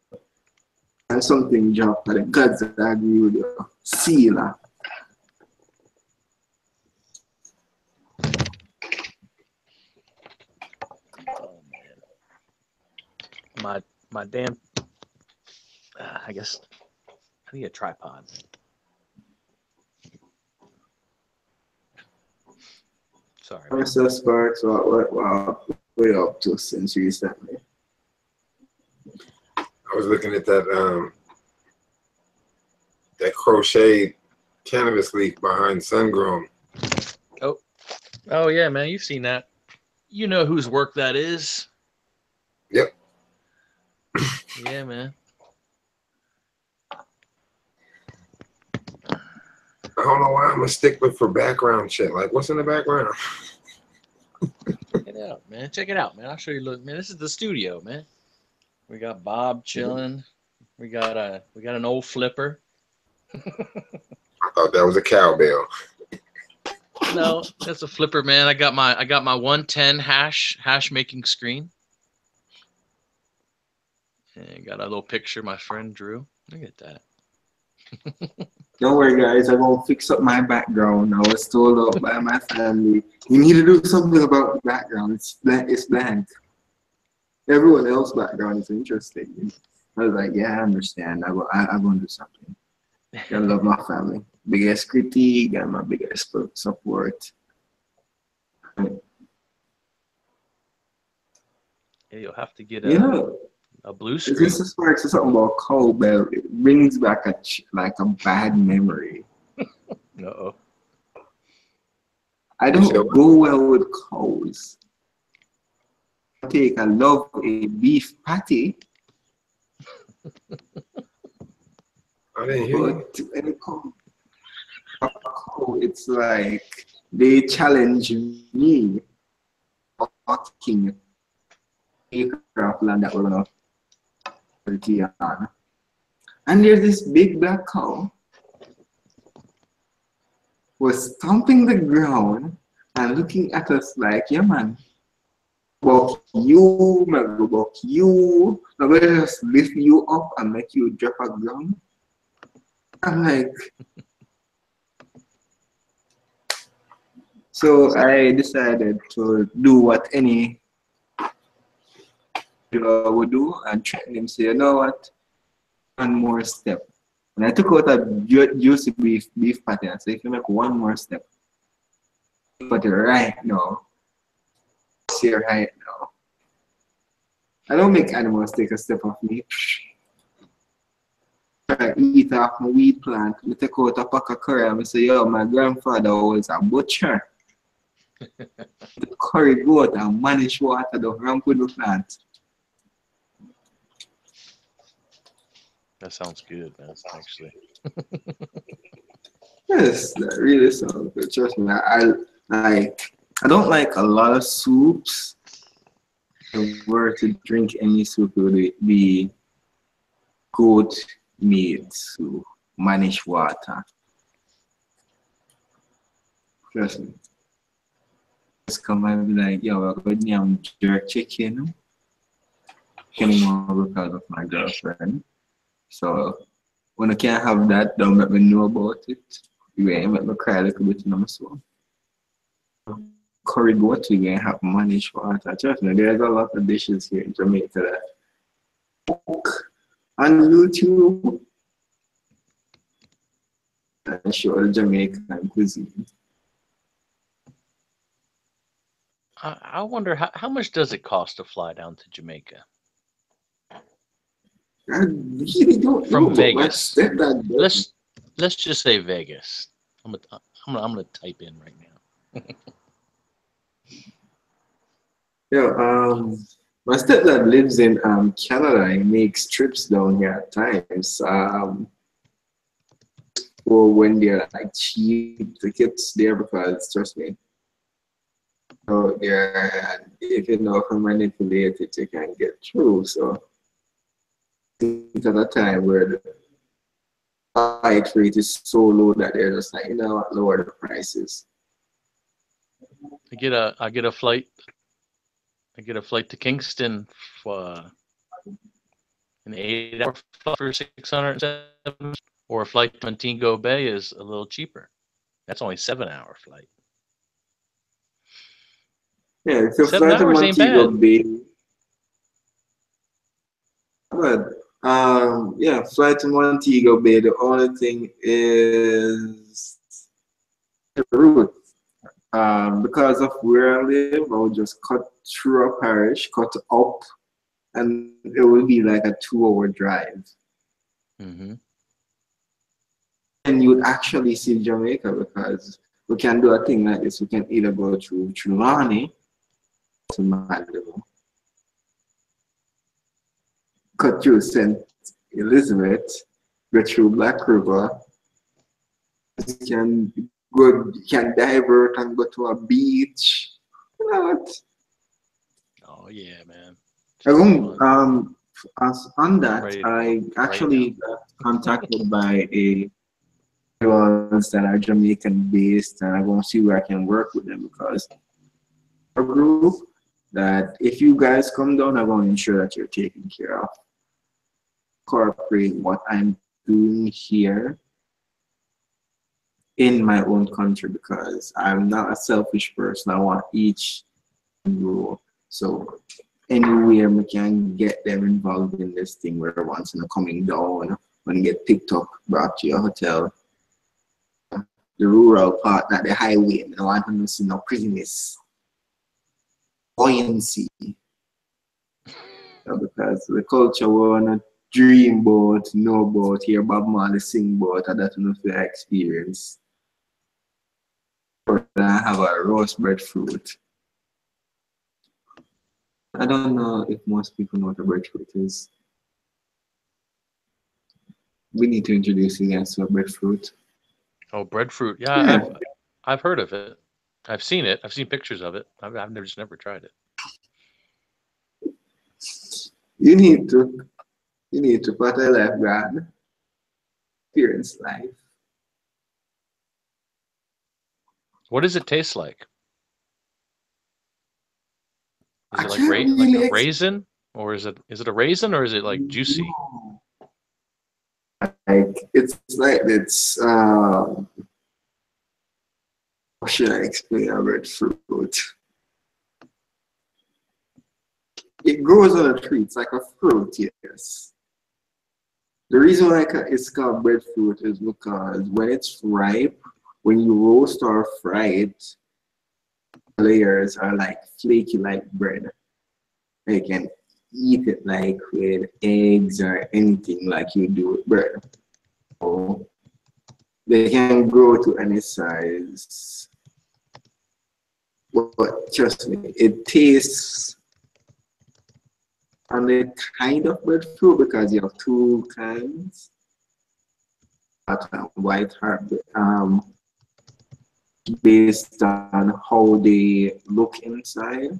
And something dropped by the gods that I agree with you. Seal. Oh man, my damn. I guess I need a tripod. Sorry. Mr. Sparks, what you up to since recently? I was looking at that that crocheted cannabis leaf behind Sungrown. Oh yeah, man, you've seen that. You know whose work that is. Yep. Yeah, man. I don't know why I'm a stickler for background shit. Like, what's in the background? Check it out, man. Check it out, man. I'll show you. Look, man. This is the studio, man. We got Bob chilling. We got an old flipper. I thought that was a cowbell. No, that's a flipper, man. I got my 110 hash making screen. And got a little picture my friend drew. Look at that. Don't worry, guys. I'm gonna fix up my background. I was told up by my family, you need to do something about the background. It's blank. Everyone else's background is interesting. I was like, yeah, I understand. I'm gonna do something. I love my family. Biggest critique and my biggest support. Yeah, you'll have to get a blue screen. This is like something about cowbell. It brings back a bad memory. Uh-oh. I don't go well with cows. I love a beef patty. I didn't hear you. But when it comes to a cow, it's like they challenge me walking acre of land that we're gonna on. And there's this big black cow was stomping the ground and looking at us like, yeah man, buck you, I'm gonna just lift you up and make you drop a ground. I'm like, so I decided to do what any would do and threaten him, say, you know what, one more step. And I took out a juicy beef patty and said, if you make one more step, but right now, see right now. I don't make animals take a step off me. I eat off my weed plant. I take out a pack of curry and I say, yo, my grandfather was a butcher. The curry goat and manage water the ramp with the plant. That sounds good, man. Actually. Yes, that really sounds good. Trust me, I don't like a lot of soups. If I were to drink any soup, it would be goat meat to manage water. Trust me. Just come and be like, yo, I'm going to jerk chicken. Anymore because of my girlfriend. So when I can't have that, don't let me know about it. You ain't make me cry a little bit in my soul. curry goat we can have managed water. Trust me, there's a lot of dishes here in Jamaica that cook on YouTube and show the Jamaican cuisine. I wonder how much does it cost to fly down to Jamaica I really don't know, from but my Vegas? stepdad does. Let's just say Vegas. I'm gonna type in right now. Yeah, my stepdad lives in Canada. He makes trips down here at times. For when they're like cheap tickets there, because trust me, so they're, if you know how manipulate it, you can get through. So it's at a time where the flight rate is so low that they're just like, you know what, lower the prices. I get a flight. I get a flight to Kingston for an 8-hour flight for 607, or a flight to Montego Bay is a little cheaper. That's only 7-hour flight. Yeah, if you 7 fly to hours ain't Montego bad. Bay, but yeah, fly to Montego Bay. The only thing is the route. Because of where I live, I would just cut through a parish, cut up, and it will be like a 2-hour drive. Mm-hmm. And you would actually see Jamaica, because we can do a thing like this. We can either go through Trelawney to Mandeville, cut through St. Elizabeth, go through Black River. You can go, you can divert and go to a beach. You know what? Oh yeah, man. On that, I actually got contacted by a ones that are Jamaican based, and I'm going to see where I can work with them, because a group that if you guys come down, I'm going to ensure that you're taken care of. Incorporate what I'm doing here in my own country, because I'm not a selfish person. I want each to grow. So anywhere we can get them involved in this thing, where once coming down, when you get picked up, brought to your hotel, the rural part, not the highway. I want to see no prettiness, buoyancy. Because the culture we want to dream about, know about, hear Bob Marley sing about, and that's enough to experience. Or I have a roast breadfruit. I don't know if most people know what a breadfruit is. We need to introduce you guys to a breadfruit. Oh, breadfruit. Yeah, I've heard of it. I've seen it. I've seen pictures of it. I've never tried it. You need to put a lifeguard, experience life. What does it taste like? Is it like really a raisin, or is it a raisin, or is it like juicy? Like it's like it's how should I explain a breadfruit? It grows on a tree. It's like a fruit, yes. The reason why it's called breadfruit is because when it's ripe, when you roast or fry it, the layers are like flaky like bread. You can eat it like with eggs or anything like you do with bread. So they can grow to any size. But trust me, it tastes on the kind of breadfruit, because you have two kinds. White heart, based on how they look inside.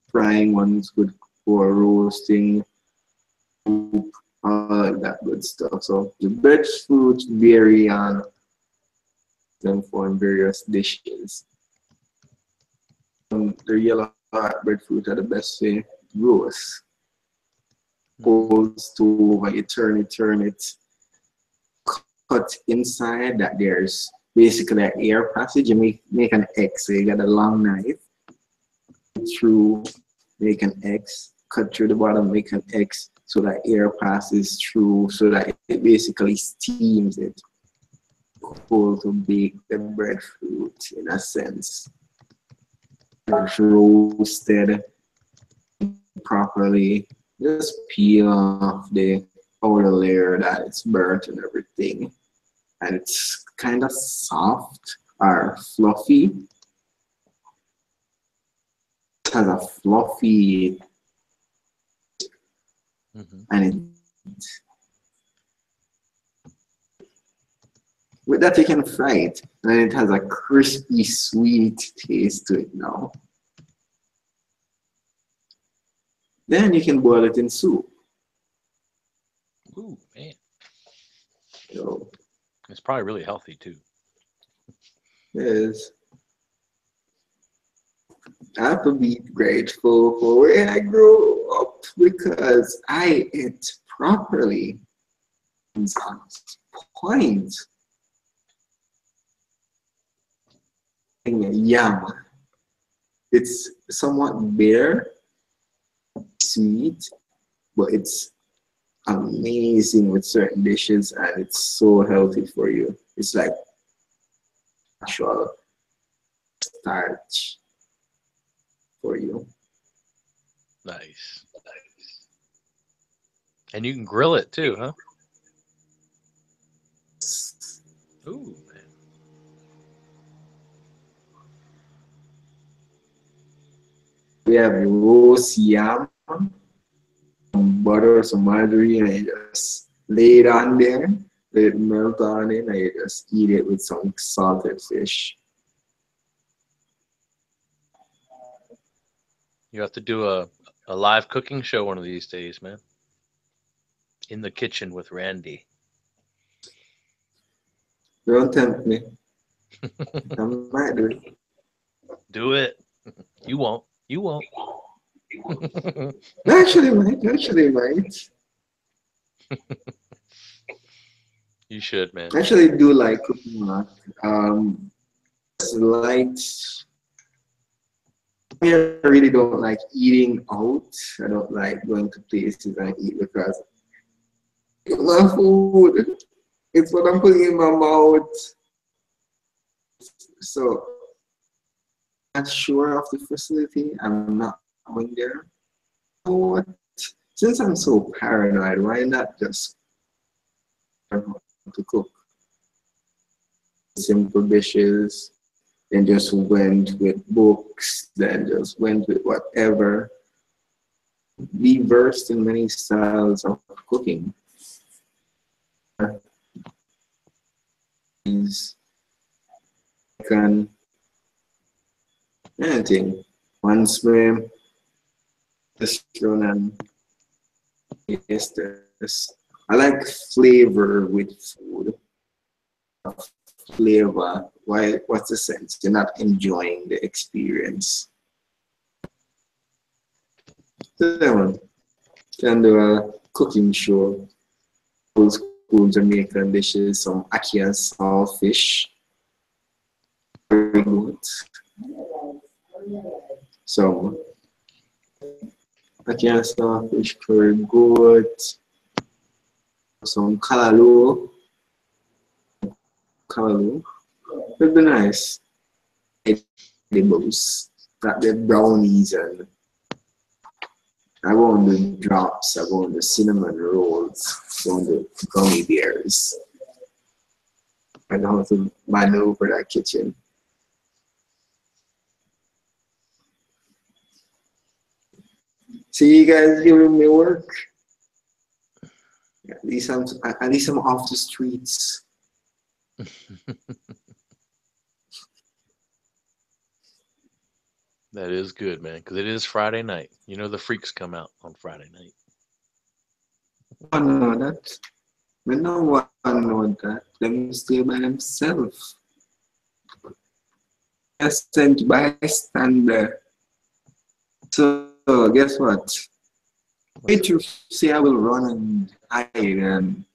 Frying ones good for roasting, all that good stuff. So the breadfruit vary on them for various dishes. The yellow heart breadfruit are the best way roast. Cold stove, you turn it, cut inside that there's basically an air passage. You make an X, so you got a long knife through, make an X, cut through the bottom, make an X, so that air passes through, so that it basically steams it. Cool to bake the breadfruit in a sense. It's roasted properly. Just peel off the outer layer that it's burnt and everything. And it's kind of soft or fluffy. It has a fluffy and with that you can fry it, and it has a crispy, sweet taste to it now. Then you can boil it in soup. Ooh, man. So, it's probably really healthy too. yes. I have to be grateful for where I grew up because I ate properly. On point. Yum. It's somewhat bitter, sweet, but it's amazing with certain dishes, and it's so healthy for you. It's like natural starch for you. Nice. And you can grill it too, huh? Ooh, man. We have roast yam, some butter, some margarine, and you just lay it on there, let it melt on it, and you just eat it with some salted fish. You have to do a live cooking show one of these days, man. In the kitchen with Randy. Don't tempt me. I might do it. Do it. You won't. You won't. Actually might. You should, man. I actually do like cooking a lot. Light. I really don't like eating out. I don't like going to places and eat because my food, it's what I'm putting in my mouth. So I'm not sure of the facility. I'm not going there. You know what? Since I'm so paranoid, why not just learn how to cook simple dishes? Then just went with books, then just went with whatever. Be versed in many styles of cooking. Can anything. One swim, just run and taste this. I like flavor with food. Flavor. Why? What's the sense? You're not enjoying the experience. So, can do a cooking show. Old school Jamaican dishes, some ackee and saltfish. Very good. Some ackee and saltfish, very good. Some callaloo. It'd be nice. Edibles, like the brownies, and I want the drops, I want the cinnamon rolls, I want the gummy bears. I know how to maneuver that kitchen. See you guys giving me work. At least I'm off the streets. That is good, man, because it is Friday night. You know the freaks come out on Friday night. I know that. But no one knows that. Them stay by themselves. Innocent bystander. So guess what? Wait to say I will run and hide and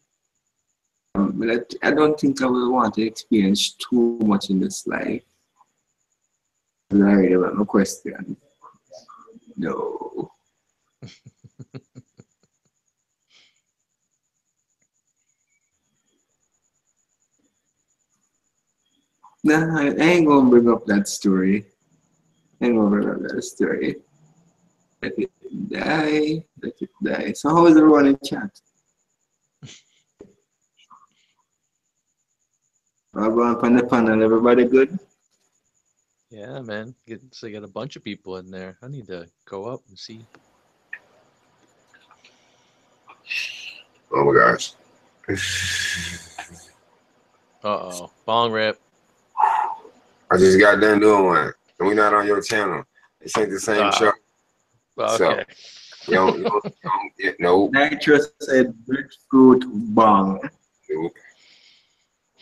But I don't think I will want to experience too much in this life. I really have no question. No. Nah, I ain't gonna bring up that story. I ain't gonna bring up that story. Let it die. Let it die. So how is everyone in chat? Everyone on the panel, everybody good? Yeah, man. So you got a bunch of people in there. I need to go up and see. Oh my gosh. Uh-oh. Bong rip. I just got done doing one. And we not on your channel. This ain't the same show. Okay. So, you don't get no. Nitro said breadfruit bong. Nope.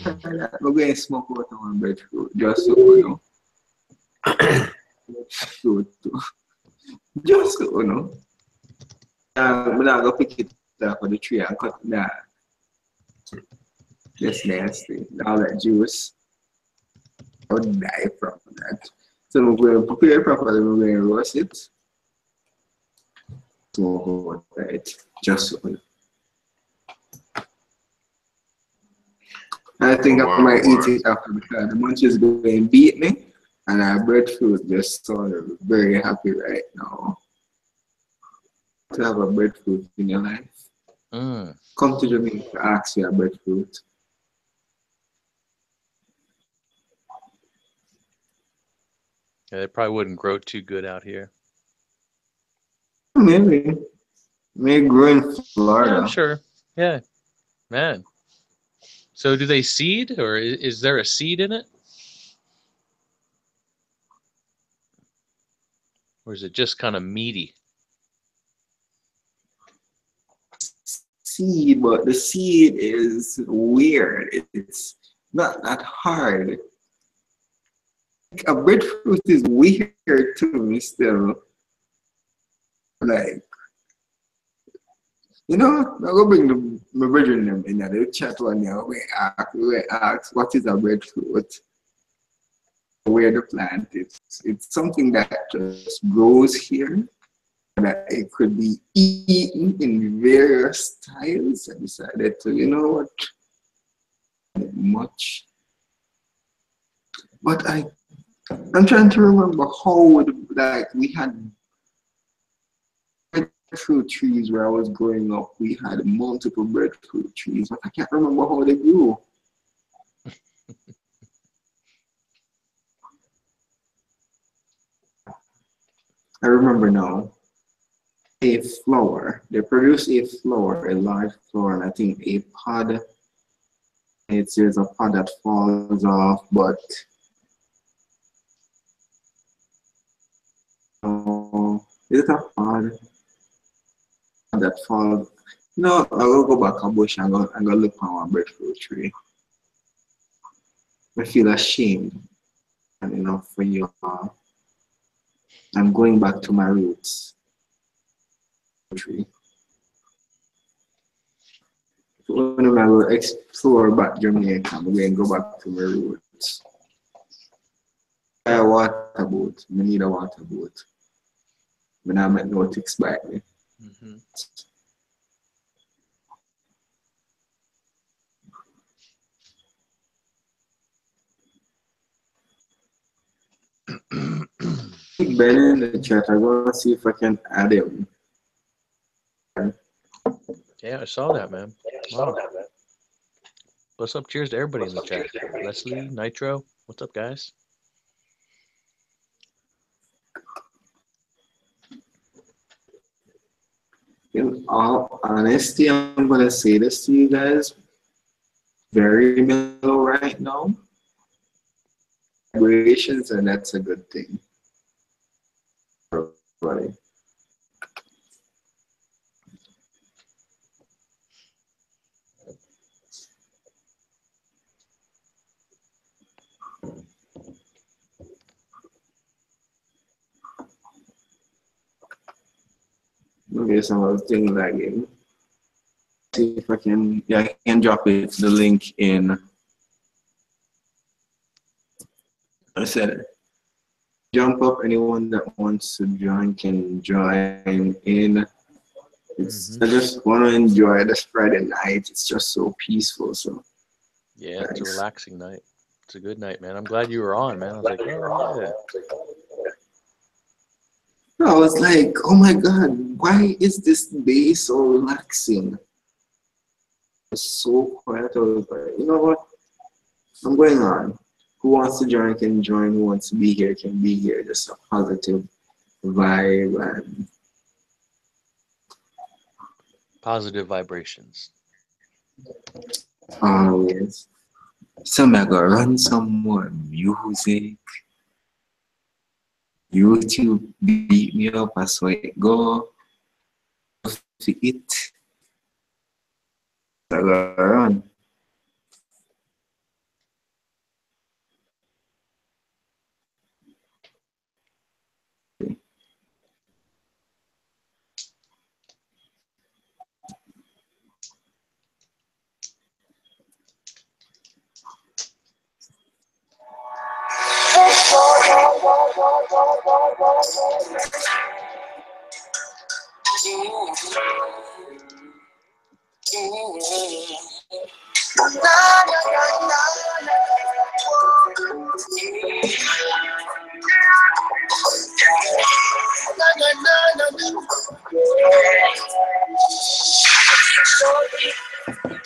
I'm going to smoke out on breadfruit. Just so you know. Breadfruit. Just so you know. I'm not going to pick it up on the tree and cut it down. That's nasty. All that juice. I would die from that. So I'm going to prepare it properly. I'm going to roast it. So, right. Just so you know. I think I might eat it after because the munchies going to beat me. And our breadfruit just sounded very happy right now. To have a breadfruit in your life. Come to Jamaica, ask for a breadfruit. Yeah, they probably wouldn't grow too good out here. Maybe. Maybe grow in Florida. Yeah, I'm sure. Yeah. Man. So do they seed or is there a seed in it? Or is it just kind of meaty? Seed, but the seed is weird. It's not that hard. A breadfruit is weird to me still. Like, you know, I'm going to bring my brethren them in the chat one now. We ask what is a breadfruit? Where the plant is. It's something that just grows here. That it could be eaten in various styles. I decided to, you know what, not much. But I'm trying to remember how, like, we had breadfruit trees where I was growing up. We had multiple breadfruit trees, but I can't remember how they grew. I remember now. A flower. They produce a flower, a large flower, and I think a pod. There's a pod that falls off, but is it a pod that falls? No, I will go back a bush and go look for one breadfruit tree. I feel ashamed and enough for you all. I'm going back to my roots. Tree. When I will explore back Jamaica, I'm going to go back to my roots. A water boat. I need a water boat. When I met no ticks by me. Ben in the chat. I'm gonna see if I can add him. Yeah, I saw that, man. Wow. What's up? Cheers to everybody in the chat. Leslie, Nitro. What's up, guys? In all honesty, I'm gonna say this to you guys. Very mellow right now. Vibrations, and that's a good thing. Everybody. Okay, some of the things lagging. see if I can, yeah, I can drop it, the link in, I said it. Jump up, anyone that wants to join can join in. I just want to enjoy this Friday night. It's just so peaceful. So yeah, it's a relaxing night. It's a good night, man. I'm glad you were on, man. I was like, oh yeah. I was like, oh my God, why is this day so relaxing? It's so quiet. I was like, you know what? I'm going on. Who wants to join can join. Who wants to be here can be here. Just a positive vibe and Positive vibrations. always. So I'm gonna run some more music. YouTube beat me up as it go. To it. I gotta run.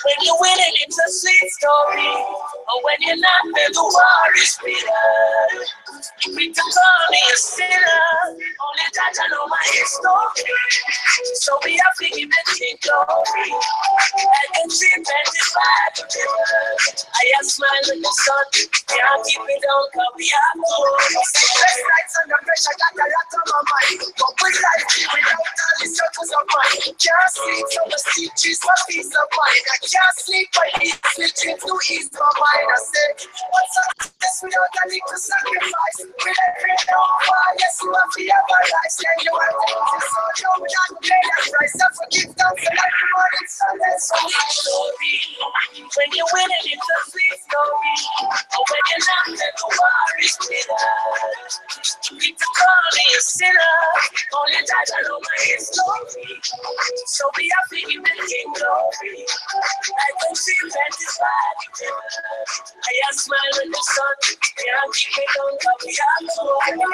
When you win it, it's a sweet story. But when you're not, then the war is bitter. You need to call me a sinner. Only that I know my history. So we have to give the king glory. I can see that it's bad. I have smile in the sun. Can't keep it down, cause we have to. Best nights under pressure, got a lot on my mind. But with life, without all the circles of mine. Can't sleep, so the sleep is my peace of mind. I can't sleep, but it's sleeping to ease my mind. I say, what's up? Yes, without a little sacrifice. With every hour, yes, you have to have a life. Then you have to do so, no, we not pay that price. I forgive them for like the morning sun. That's so much story. When you win it, it's a sweet story. But when you're not, then the war is bitter. You need to call me a sinner. Only that I know my history. So we have to give the king glory. I can see that it's bad. I have smile in the sun. Can't keep it down, but we have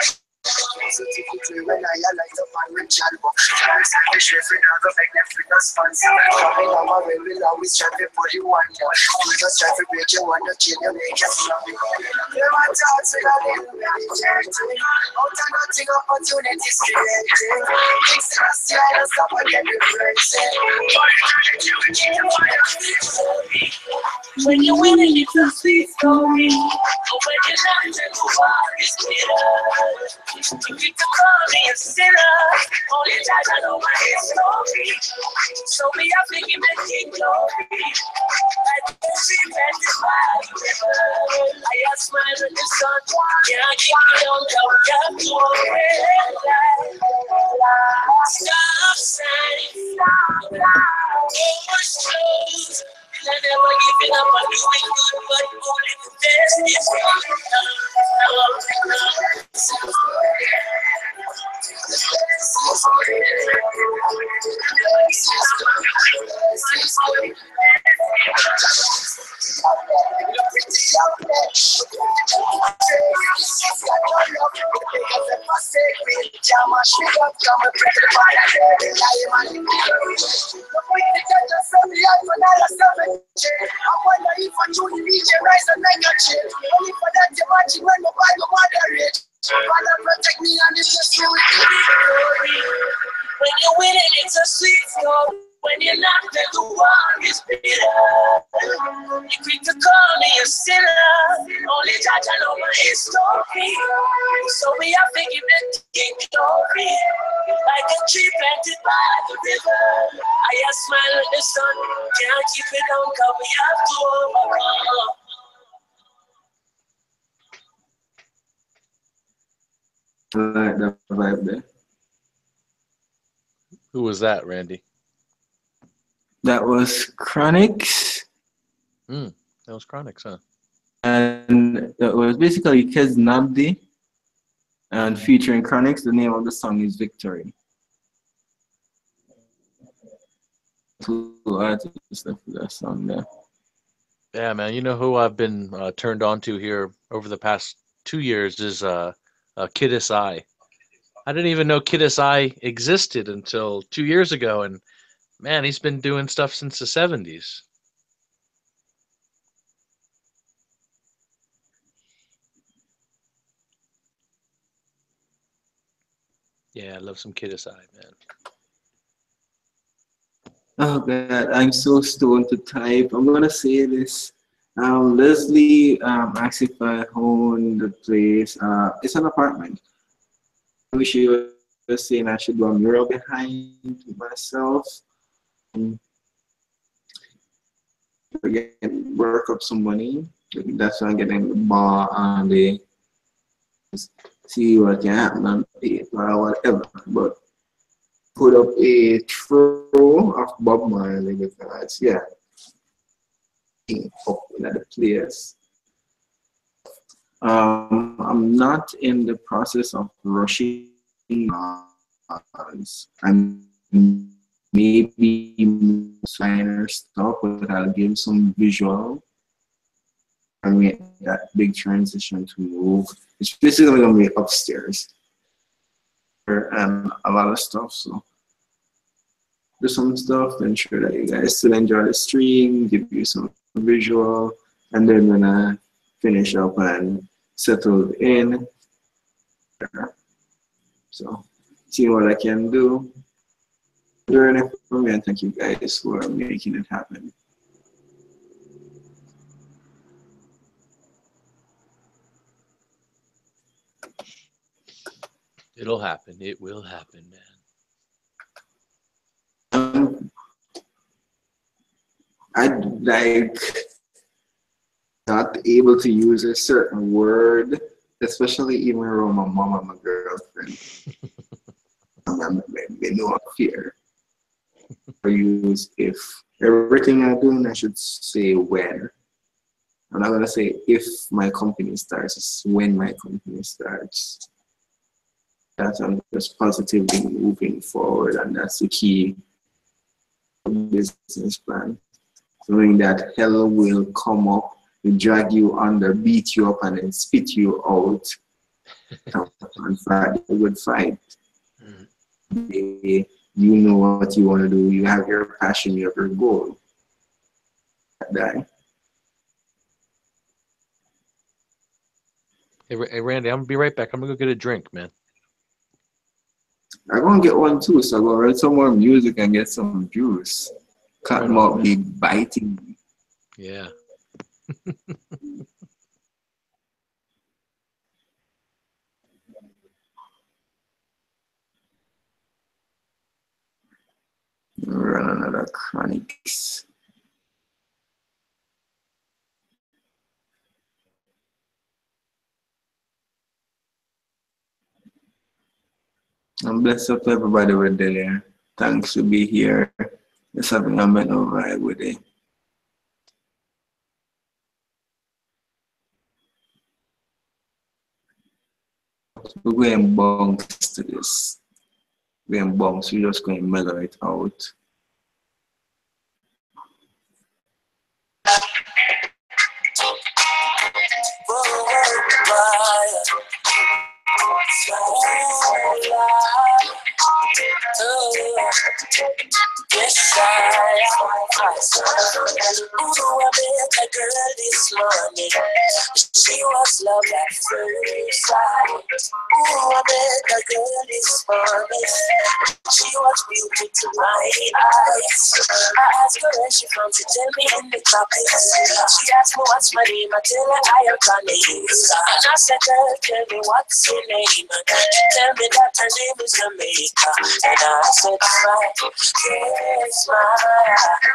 to. Specifically when I light up on Richard Book. I'm chef in other make them fit us fancy. Coming on my way, we'll always try to put you on you. We just try to break you on the chain, you make you sloppy. They want to talk to you, out of nothing, opportunities creating. Things that I see, I don't stop and get refreshing. When you win it, it's a sweet story. But when you're not, then the war is bitter. You need to call me a sinner. Only that I know my history. So we have to give the king glory. I can see that it's bad. I have smile in the sun. Can't keep it on down. Can't do it. Stop sign. Overflows. I never giving up on doing good, but only the best is I wonder if I truly need your rise and make a change. Only for that you watching when my Bible moderate. Father protect me and it's just you. When you win it, it's a sweet story. When you're not, then the war is bitter. You quick to call me a sinner. Only that I know my history. So we have to give the king glory. Like a tree planted by the river. I have smile in the sun. Can't keep it down, cause we have to overcome. I like that vibe there. Who was that, Randy? That was Chronics. That was Chronics, huh? And that was basically Kez Nabdi and featuring Chronics. The name of the song is Victory. Two artists for that song there. Yeah, man. You know who I've been turned on to here over the past 2 years is Kid SI. I didn't even know Kid SI existed until 2 years ago, and man, he's been doing stuff since the 70s. Yeah, I love some Kid SI, man. Oh God, I'm so stoned to type. I'm gonna say this. Leslie asked if I own the place. It's an apartment. I wish you were saying I should do a mural behind myself. Again, work up some money. That's why I'm getting the bar and the see what can happen on paper or whatever. But put up a throw of Bob Marley because yeah, up in the place. I'm not in the process of rushing. I'm maybe finer stuff, but I'll give some visual and make that big transition to move. It's basically gonna be upstairs and a lot of stuff. So do some stuff, ensure that you guys still enjoy the stream, give you some visual, and then when I finish up and settle in. So see what I can do. Doing it for me, and thank you guys for making it happen. It'll happen. It will happen, man. I'd like not able to use a certain word, especially even around my mom and my girlfriend. I know fear. I use if. Everything I do, I should say when. I'm not gonna say if my company starts, it's when my company starts. That I'm just positively moving forward, and that's the key business plan. Knowing that hell will come up, will drag you under, beat you up, and then spit you out. And fight a good fight. You know what you want to do. You have your passion. You have your goal. Die. Hey, Randy, I'm gonna be right back. I'm gonna go get a drink, man. I'm gonna get one too, so I'm gonna write some more music and get some juice. Cut them up, be biting. Yeah. Run another Chronics. And bless up to everybody with there. Thanks to be here. Just having a mental vibe with it. We're going bunks to this. We're going bunks. We're just going to mellow it out. Yes, I met a girl this morning. She was love at first sight. I met a girl this morning. She was beauty to my eyes. I asked her where she from, she tell me in the tropics. She asked me what's my name, I tell her I am Connie. And I said, girl, tell me what's your name. She tell me that her name is Jamaica. And I said, smile, yes, smile.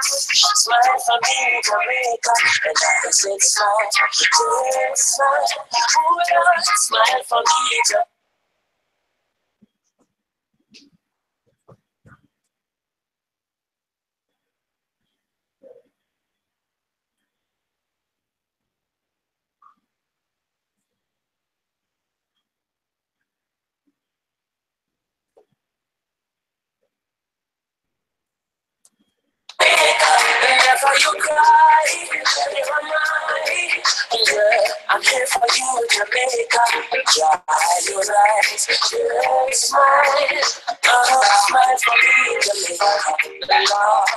Smile for me, Jamaica. And I said, smile, yes, smile. Oh, Lord, smile for me, Jamaica. Jamaica. Dry your eyes, just smile. Smile for me, Jamaica. Lord.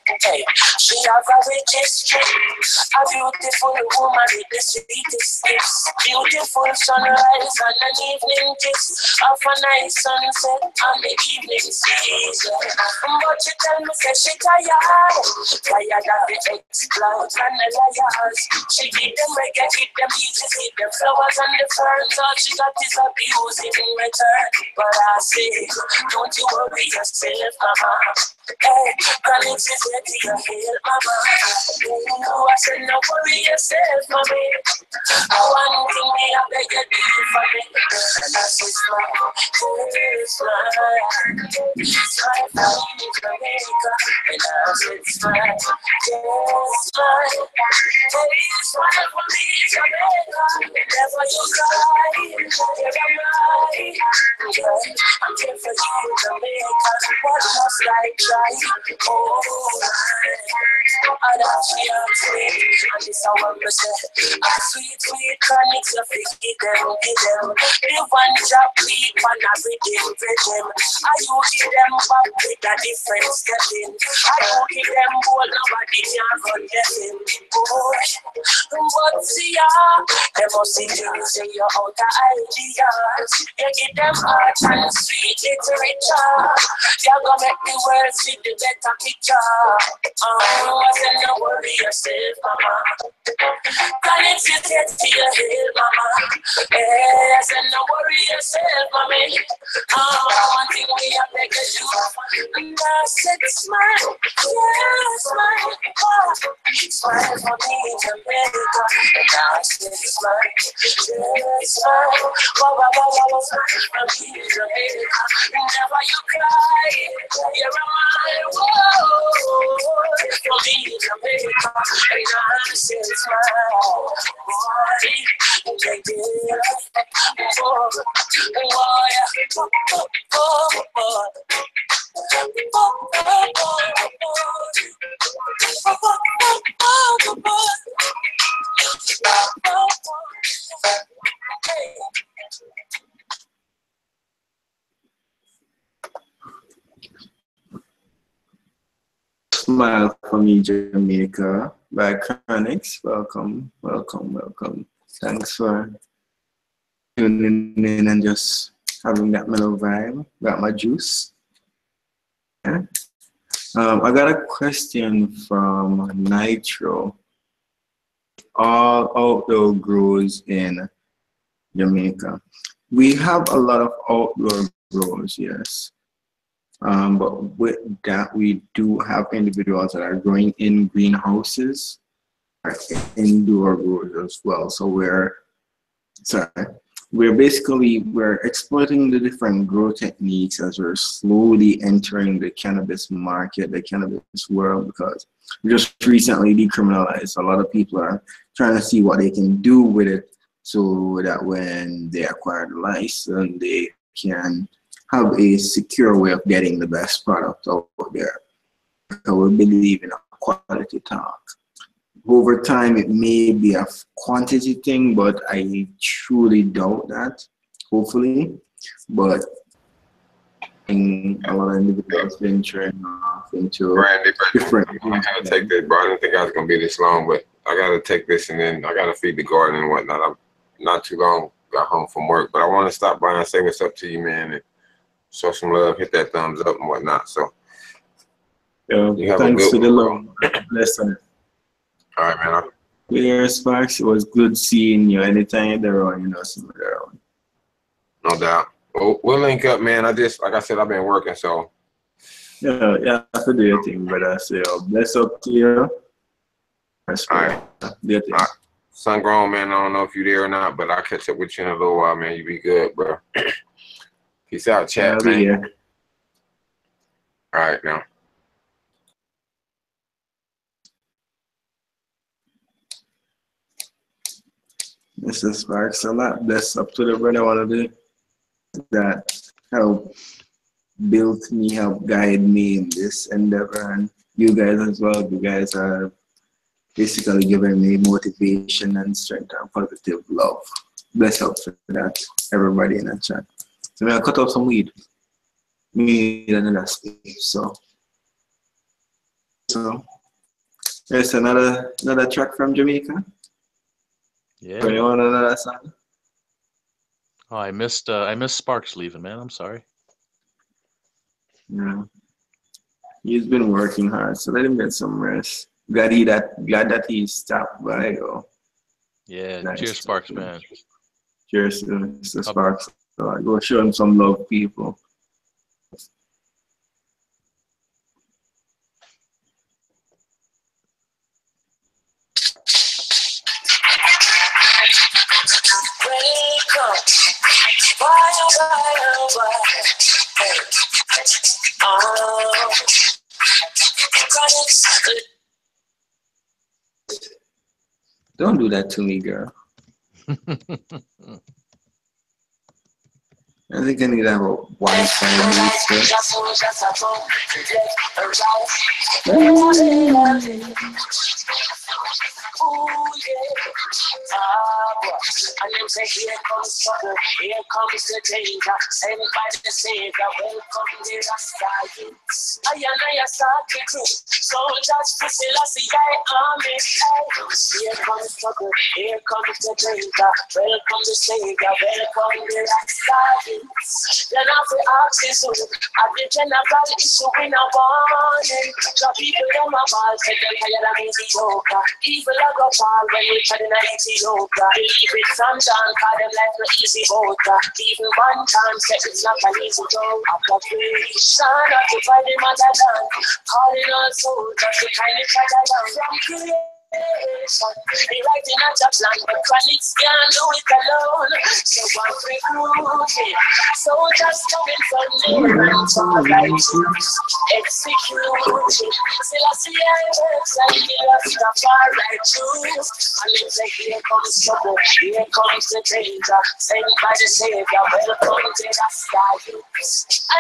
Hey, she have a registry, a beautiful woman with the sweetest lips, beautiful sunrise and an evening kiss, of a nice sunset on the evening season. But she tell me say she tired of the exploits and the liars. She give them reggae, give them beaches, give them flowers and the ferns. All she got is abuse in return. But I say, don't you worry yourself, mama. Hey, Connect is here to your help, mama. I said, no worry yourself, mommy. One thing me, I beg you do for me. And I say, smile, smile for me, Jamaica. And I said, smile, smile. Hey, smile for me, Jamaica. Never you cry, here am I. I'm here for you, Jamaica. What must I try? Oh, and and this I want to say, sweet, sweet chronics, you feed them, give them. The one drop beat, and a rhythm. I you give them back with a different stepping. I you give them gold, nobody can run them. But see ya, they must see things in your outer ideas. You give them art and sweet literature. You're gonna make the world see the better picture. I said, no worry yourself, mama. Connect you get to your head, mama. I said, no worry yourself, mommy. One thing we have to do. And I said, smile, yeah, smile. Smile for me, Jamaica. And I said, smile, yeah, smile. Smile for me, Jamaica. Never you cry, you're mine. Whoa, for me, Jamaica. And I said, smile, boy, take it. Smile for me, Jamaica by Chronix. Welcome, welcome, welcome. Thanks for tuning in and just having that mellow vibe. Got my juice. Yeah. I got a question from Nitro. All outdoor grows in Jamaica. We have a lot of outdoor grows, yes. But with that, we do have individuals that are growing in greenhouses, or indoor growers as well. So we're exploiting the different grow techniques as we're slowly entering the cannabis market, the cannabis world, because we just recently decriminalized. A lot of people are trying to see what they can do with it so that when they acquire the license, they can have a secure way of getting the best product out there. So we believe in a quality talk. Over time, it may be a quantity thing, but I truly doubt that, hopefully. But a lot of individuals venturing off into Randy, different I gotta take this, bro. I didn't think I was gonna be this long, but I gotta take this and then I gotta feed the garden and whatnot. I'm not too long, got home from work, but I want to stop by and say what's up to you, man, and show some love, hit that thumbs up and whatnot. So, you have thanks to the Lord. Listen. All right, man. Yeah, Sparks, it was good seeing you. Anytime you're around, you know, somewhere around. No doubt. Well, we'll link up, man. Like I said, I've been working, so. Yeah, you have to do your thing, brother. So, bless up to you. That's all right. Do your thing. All right. Sun grown, man. I don't know if you're there or not, but I'll catch up with you in a little while, man. You be good, bro. Peace out, chat, man. Here. All right, now. Mr. Sparks, a lot. Bless up to the brother. One of the that help build me, help guide me in this endeavor, and you guys as well. You guys are basically giving me motivation and strength and positive love. bless up for that, everybody in the chat. So I'm gonna cut up some weed. Me and another space. So there's another track from Jamaica. Yeah. You want another song? Oh, I missed Sparks leaving, man. I'm sorry. Yeah. He's been working hard, so let him get some rest. Glad that he stopped by though. Yeah, Nice. cheers, Sparks, man. Cheers to Mr. Sparks. So I go show him some love, people. Don't do that to me, girl. I think I need to have a Wi-Fi And them say, here comes trouble, here comes the danger. Sent by the Savior, welcome the Rasta. I start the crew, so just for Selassie, army. Here comes trouble, here comes the danger. Welcome the Savior, welcome the Rasta. Then after access, at the general issue in a warning. The people them a ball, say them tired of Ethiopia. Evil a go fall when you try to Ethiopia. Believe it from down, call them like no easy boat. Even one time, say it's not an easy job. After creation, occupy the motherland. Calling all soldiers to kind of try to down. From creation, they writing out a plan, but chronics can't do it alone. So one recruiting, soldiers coming from near and far right. Executing, still I see I works and the Rastafari truth. And they say, here comes trouble, here comes the danger. Sent by the Savior, welcome to Rasta youth.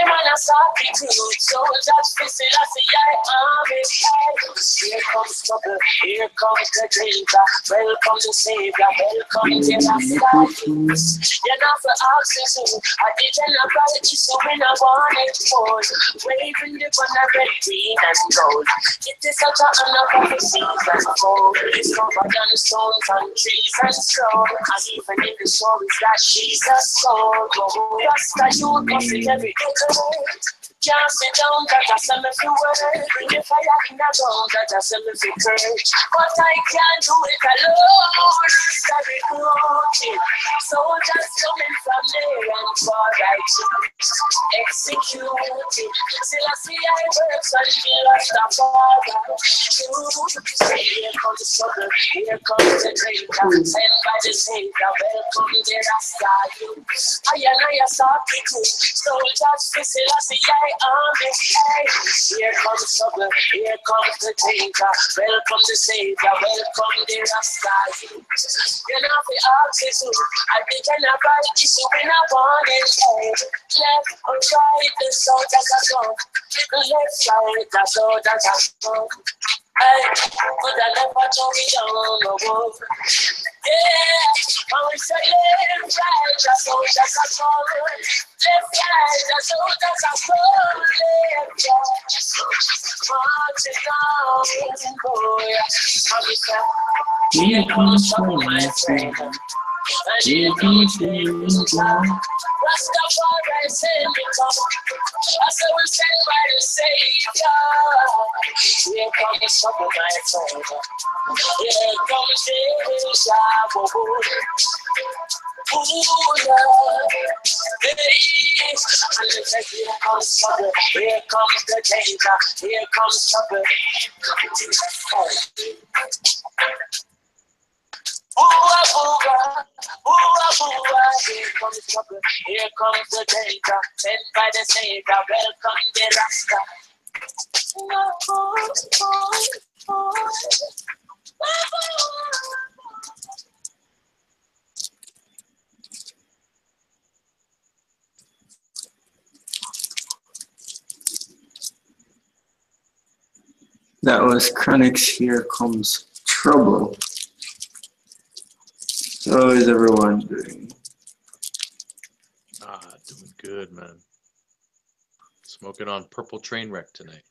I'm on a sorry crew, soldiers for still I see I army. Here comes trouble, here comes the danger. Welcome to Savior, welcome to Rasta youth. You're not for access, I did general issue in a warning for. Waving the banner red, green and gold. It is such an honor for the season fold. It's covered on stones and trees and stone. And even in the stories that Jesus told. Rasta youth must be every day. Can't sit down, that I send me for word. Bring the fire in the ground, that I send me for courage. But I can't do it alone. Sorry, coaching. Soldiers coming from there and far right. Executing. Still I see I works and the Rastafari. Here comes the struggle, here comes the danger. Sent by the Savior, welcome the Rasta youth. I start the crew. Soldiers, still I see I army. Here comes trouble, here comes the danger. Welcome the Savior, welcome the Rasta youth. You're not the artist, I begin a right issue in a warning. Left or right, the soldiers are gone. Left side, the soldiers are gone. But I never told me down the road. Yeah, I will say left, right, the soldiers are gone. Left side, the soldiers are gone. Left side, marching down, boy. I will say, here comes trouble, my friend. And here comes danger. Rastafari send me come. I say we're sent by the Savior. Here comes trouble, my friend. Here comes danger. Ooh, yeah. And they say, here comes trouble. Here comes the danger. Here comes trouble. Here comes trouble, here comes the danger. Sent by the Savior, welcome the Rasta. That was Chronic's Here Comes Trouble. How is everyone doing? good, man. Smoking on Purple Trainwreck tonight.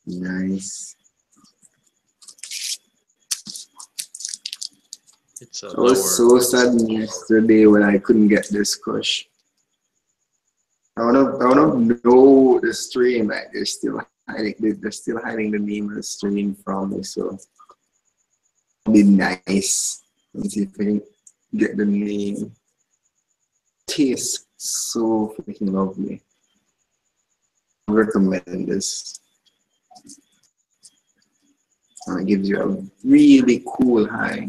Nice. It's a I was so sad yesterday when I couldn't get this kush. I wanna know the stream. Like they're still hiding the name of the stream from me. So it'll be nice. Let's see if I can get the name. Tastes so freaking lovely. I recommend this. It gives you a really cool high.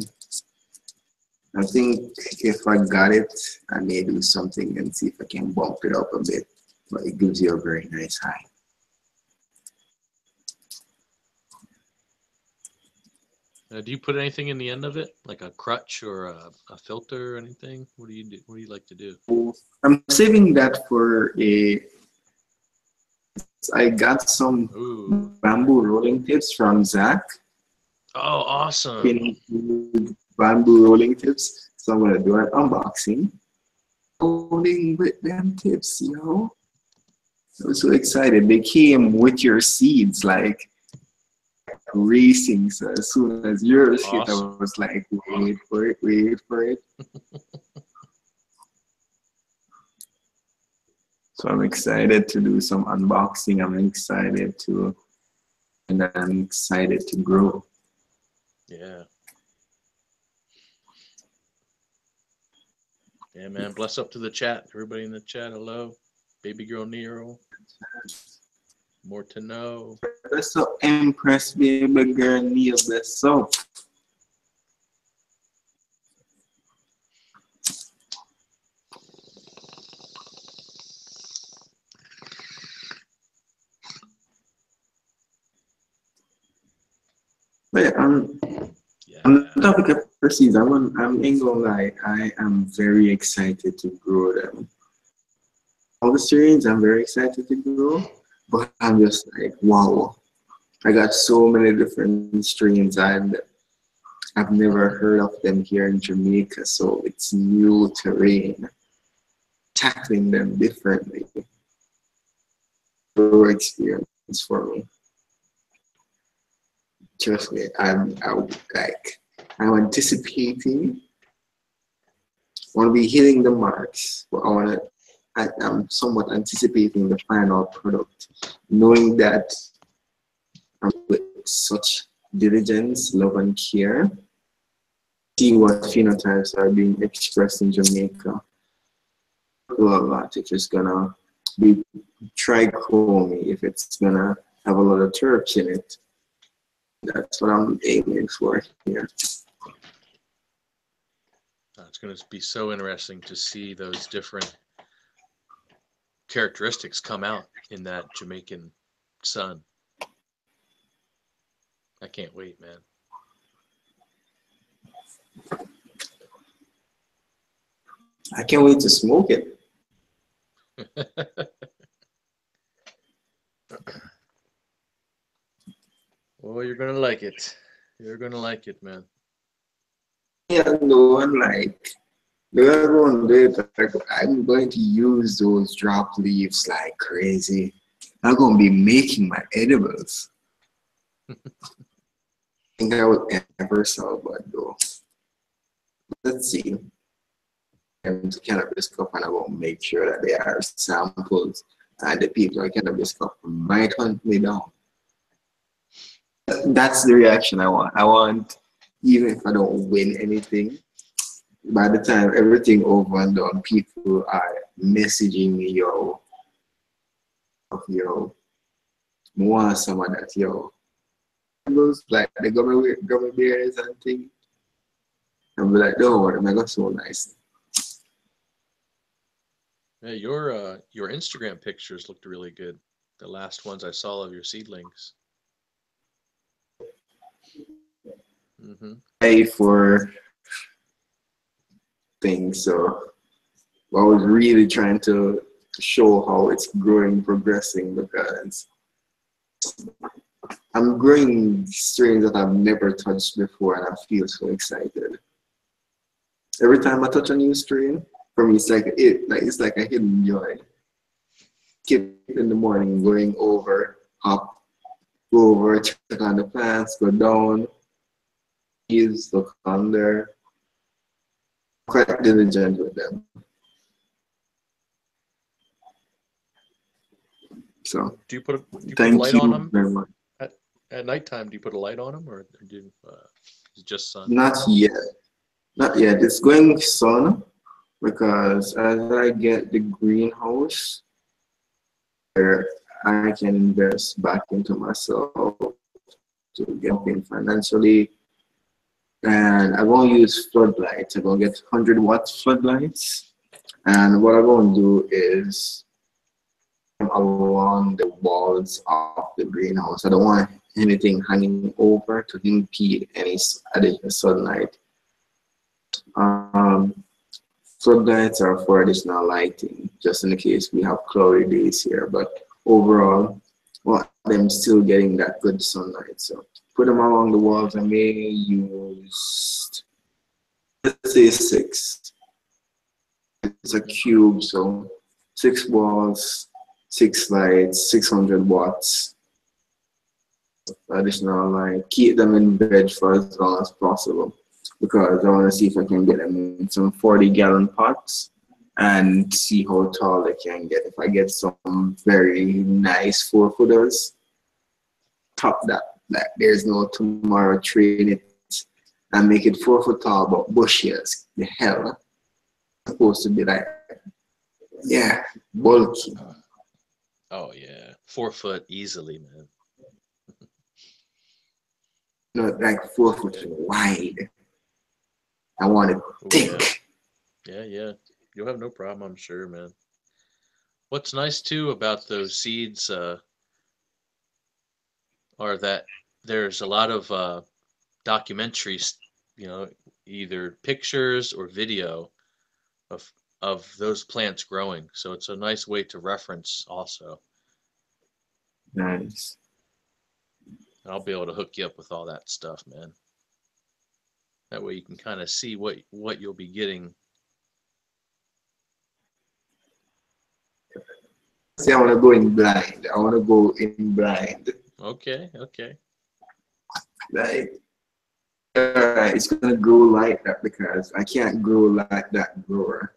I think if I got it, I may do something and see if I can bump it up a bit. But it gives you a very nice high. Do you put anything in the end of it, like a crutch or a filter or anything? What do you do? What do you like to do? I'm saving that for a. I got some bamboo rolling tips from Zach. Oh, awesome! Bamboo rolling tips. So I'm gonna do an unboxing. Rolling with them tips, yo. I was so excited. They came with your seeds, like racing. So as soon as yours hit, I was like, wait for it, wait for it. So I'm excited to do some unboxing. I'm excited to grow. Yeah. Yeah, man. Bless up to the chat. Everybody in the chat, hello. Baby girl Nero. More to know. Bless up, Empress, baby girl Nero. Bless up. But on the topic of proceeds, I'm ain't gonna lie, I am very excited to grow them. All the strains I'm very excited to grow, but I'm just like, wow. I got so many different strains and I've never heard of them here in Jamaica, so it's new terrain. Tackling them differently. New experience for me. Trust me, I'm anticipating. I want to be hitting the marks, but I'm somewhat anticipating the final product, knowing that I'm with such diligence, love, and care. See what phenotypes are being expressed in Jamaica. A lot. It's just gonna be trichromy if it's gonna have a lot of terps in it. That's what I'm aiming for here. It's going to be so interesting to see those different characteristics come out in that Jamaican sun. I can't wait, man. I can't wait to smoke it. Well, you're going to like it. You're going to like it, man. Yeah, no, I'm like, I'm going to use those drop leaves like crazy. I'm going to be making my edibles. I think I would ever sell bud though. Let's see. And the cannabis cup, and I will make sure that they are samples and the people at cannabis cup might hunt me down. That's the reaction I want. I want, even if I don't win anything, by the time everything over and done, people are messaging me, yo, want some of that, yo. Like the gummy bears and things. And be like, don't worry, man, got so nice. Yeah, your Instagram pictures looked really good. The last ones I saw of your seedlings. Pay for things, so I was really trying to show how it's growing, progressing, because I'm growing strains that I've never touched before, and I feel so excited. Every time I touch a new strain, for me, it's like a hidden joy. skip in the morning, going over, up, go over, check on the plants, go down, leaves, look under. Quite diligent with them. So Do you put a thank light you on them very much. at nighttime? Do you put a light on them, or do you, is it just sun? Not yet. Not yet. It's going sun because as I get the greenhouse, where I can invest back into myself to get in financially. And I'm going to use floodlights. I'm going to get 100-watt floodlights. And what I'm going to do is along the walls of the greenhouse. I don't want anything hanging over to impede any additional sunlight. Floodlights are for additional lighting, just in case we have cloudy days here. But overall, well, I'm still getting that good sunlight. So put them along the walls. I may use, let's say 6. It's a cube, so 6 walls, 6 lights, 600 watts. Additional light. Keep them in bed for as long as possible because I want to see if I can get them in some 40-gallon pots and see how tall they can get. If I get some very nice 4-footers, top that. Like there's no tomorrow tree in it and make it 4 foot tall, but bushy as the hell. It's supposed to be like, yeah, bulky. Oh yeah, 4 foot easily, man. Not like 4 foot wide. I want it thick. Yeah. You'll have no problem, I'm sure, man. What's nice too about those seeds are that there's a lot of documentaries, either pictures or video of those plants growing. So it's a nice way to reference also. Nice. I'll be able to hook you up with all that stuff, man. That way you can kind of see what you'll be getting. See, I want to go in blind. I want to go in blind. Okay. Like, it's going to grow like that because I can't grow like that grower.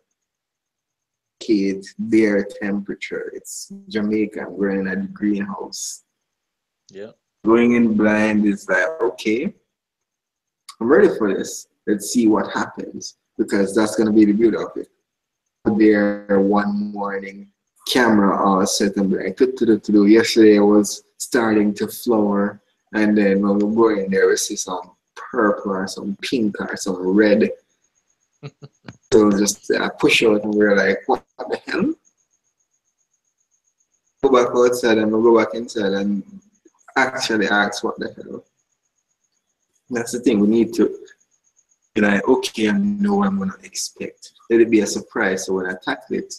It's their temperature. It's Jamaica. I'm growing at the greenhouse. Yeah. Going in blind is like, okay, I'm ready for this. Let's see what happens because that's going to be the beauty of it. There one morning, camera all set and like, yesterday I was starting to flower, and then when we go in there, we see some purple or some pink or some red. So just I push out and we're like, what the hell? Go back outside and we'll go back inside and actually ask what the hell. That's the thing, we need to be like, okay, I know what I'm gonna expect. Let it be a surprise. So when I tackle it,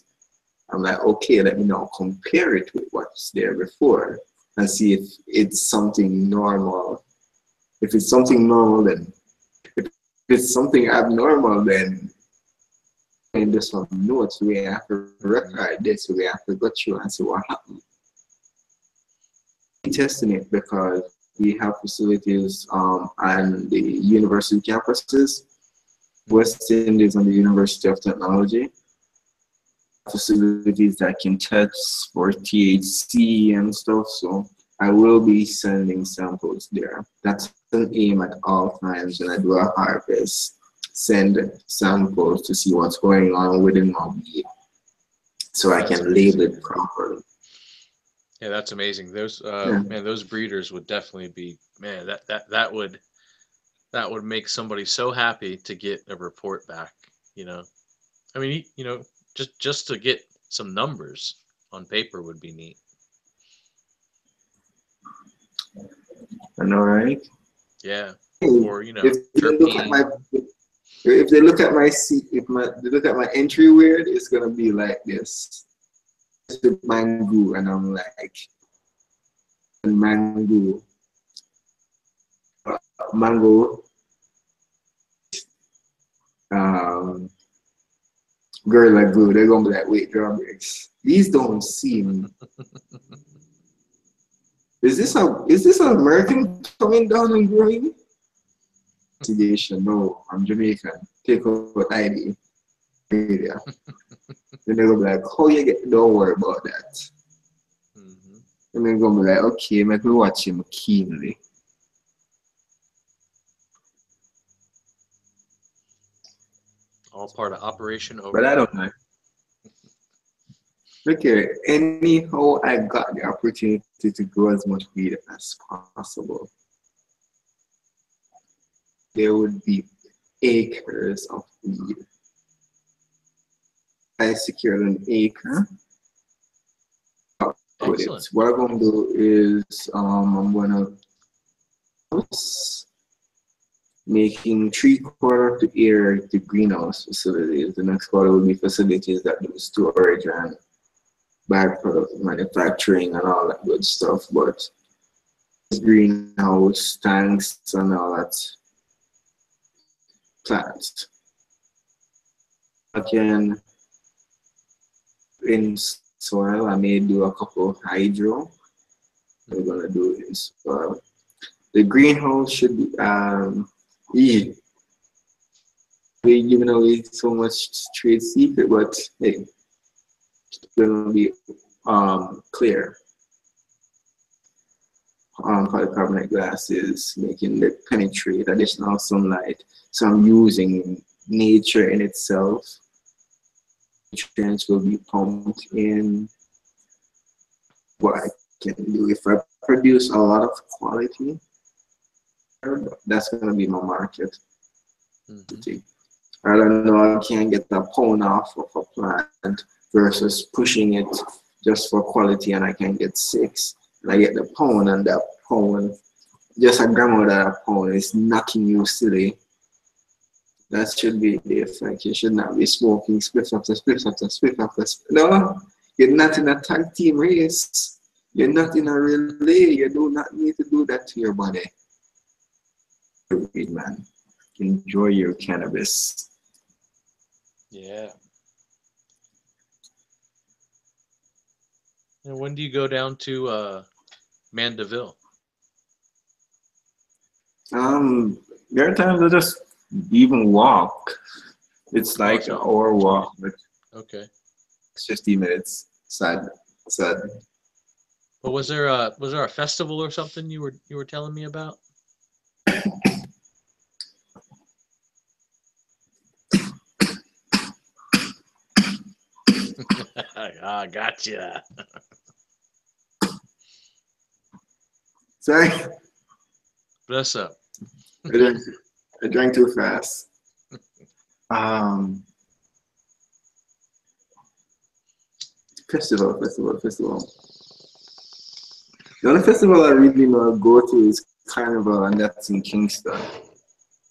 I'm like, okay, let me now compare it with what's there before and see if it's something normal. If it's something normal, then if it's something abnormal, then in this one notes, we have to record this, we have to go through and see what happened. Testing it because we have facilities on the university campuses, West Indies and the University of Technology. Facilities that can test for THC and stuff, so I will be sending samples there. That's an aim at all times when I do a harvest. Send samples to see what's going on within my weed so I can label it properly. Yeah, that's amazing. Those man, those breeders would definitely be, man, that would make somebody so happy to get a report back, I mean, just to get some numbers on paper would be neat. I know, right? Yeah. Or if they look at my seat, they look at my entry weird, it's gonna be like this. It's the mango, and I'm like, mango, Gorilla Glue, they're gonna be like, wait, drawbreaks. These don't seem. Is this an American coming down and growing? No, I'm Jamaican. Take out ID. Media. Then they're gonna be like, how you get? Don't worry about that. And they're gonna be like, okay, make me watch him keenly. All part of Operation Overlord. But I don't know. Okay, anyhow, I got the opportunity to grow as much weed as possible. There would be acres of weed. I secured an acre. With it. What I'm gonna do is I'm gonna making 3/4 of the area the greenhouse facilities. The next quarter will be facilities that do storage and byproduct manufacturing and all that good stuff. But greenhouse tanks and all that plants. Again, in soil, I may do a couple of hydro. We're gonna do it in soil. The greenhouse should be we're giving away so much trade secret, but hey, it's gonna be clear. Polycarbonate glasses, making it penetrate additional sunlight. So I'm using nature in itself. Nutrients will be pumped in. What I can do if I produce a lot of quality, that's gonna be my market. I don't know, I can't get a pound off of a plant versus pushing it just for quality and I can get 6. And I get the pound and that pound, just a gram of that pound is knocking you silly. That should be the effect. You should not be smoking spliff after spliff after spliff after spliff. No, you're not in a tag team race. You're not in a relay. You do not need to do that to your body. Man, enjoy your cannabis. Yeah. And when do you go down to Mandeville? There are times I just even walk. It's like an hour walk, but okay, it's 50 minutes. Sad. But was there a festival or something you were telling me about? Ah, gotcha. Sorry. Bless up. I drank too fast. Festival. The only festival I really want to go to is Carnival, and that's in Kingston.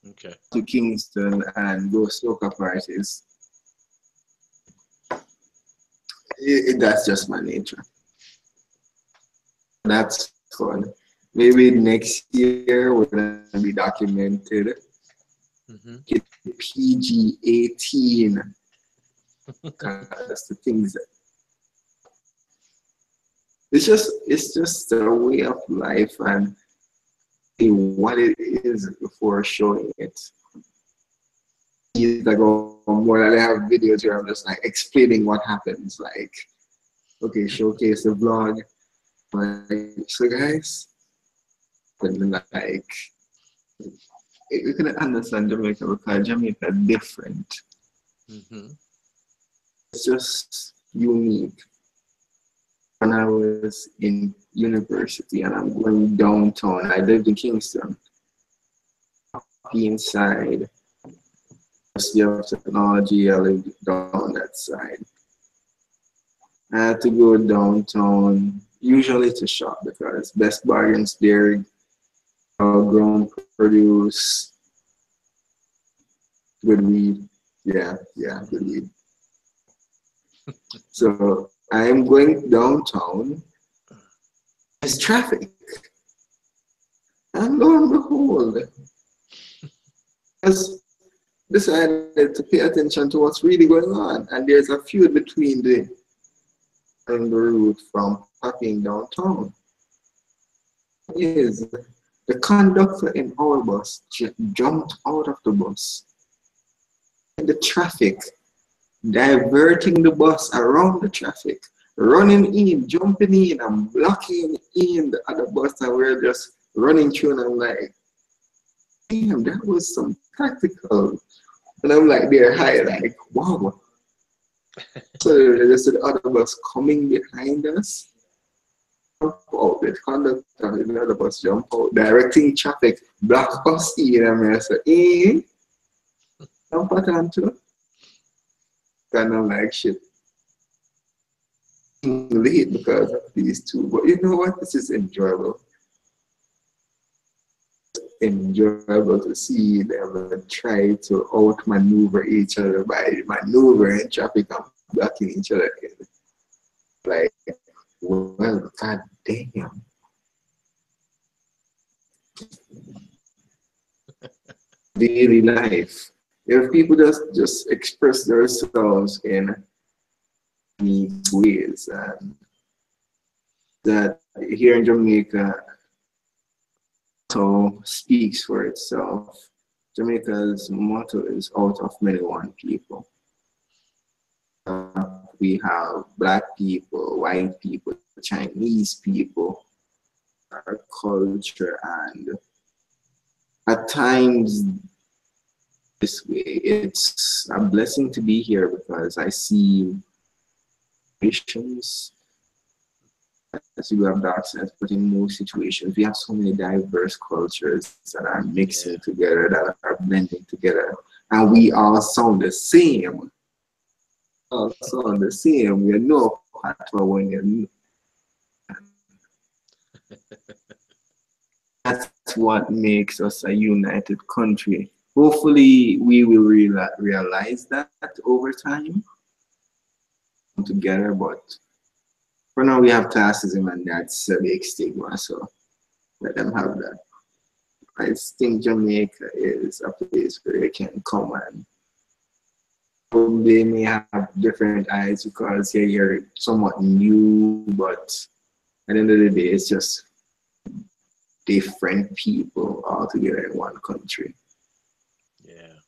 Okay. To Kingston and go soca parties. That's just my nature. That's fun. Maybe next year we're gonna be documented. Get PG-18. That's the things that it's just a way of life and what it is before showing it. Like more than I have videos where I'm just like explaining what happens. Like, okay, showcase the vlog. Like, so guys, and like you can understand Jamaica because Jamaica is different. It's just unique. When I was in university and I'm going downtown, I lived in Kingston. Inside University of Technology, I lived down that side. I had to go downtown, usually to shop because best bargains there, grown produce, good weed. Yeah, good weed. So I am going downtown. There's traffic. And lo and behold, decided to pay attention to what's really going on. And there's a feud between the route from Packing downtown. Is the conductor in our bus jumped out of the bus in the traffic, diverting the bus around the traffic, running in, jumping in, and blocking in the other bus, and we're just running through, and I'm like, damn, that was some tactical. And I'm like, they're high, like, wow. So there's the other bus coming behind us. Out the conductor in the other bus jump out, directing traffic, block us in, and I said, I'm pattern too. Kind of like shit. Late because of these two, but you know what? This is enjoyable. Enjoyable to see them try to outmaneuver each other by maneuvering traffic and blocking each other in. Like, well, god damn. Daily life. If people just express themselves in neat ways, and that here in Jamaica so speaks for itself. Jamaica's motto is out of many one people. We have black people, white people, Chinese people, our culture, and at times this way it's a blessing to be here because I see nations as you have dark sense, but in most situations we have so many diverse cultures that are mixing together, that are blending together, and we all sound the same. All sound the same. We know when you. That's what makes us a united country. Hopefully, we will realize that over time together, but for now we have classism, and that's a big stigma, so let them have that. I think Jamaica is a place where they can come, and they may have different eyes because you're somewhat new, but at the end of the day, it's just different people all together in one country. Yeah.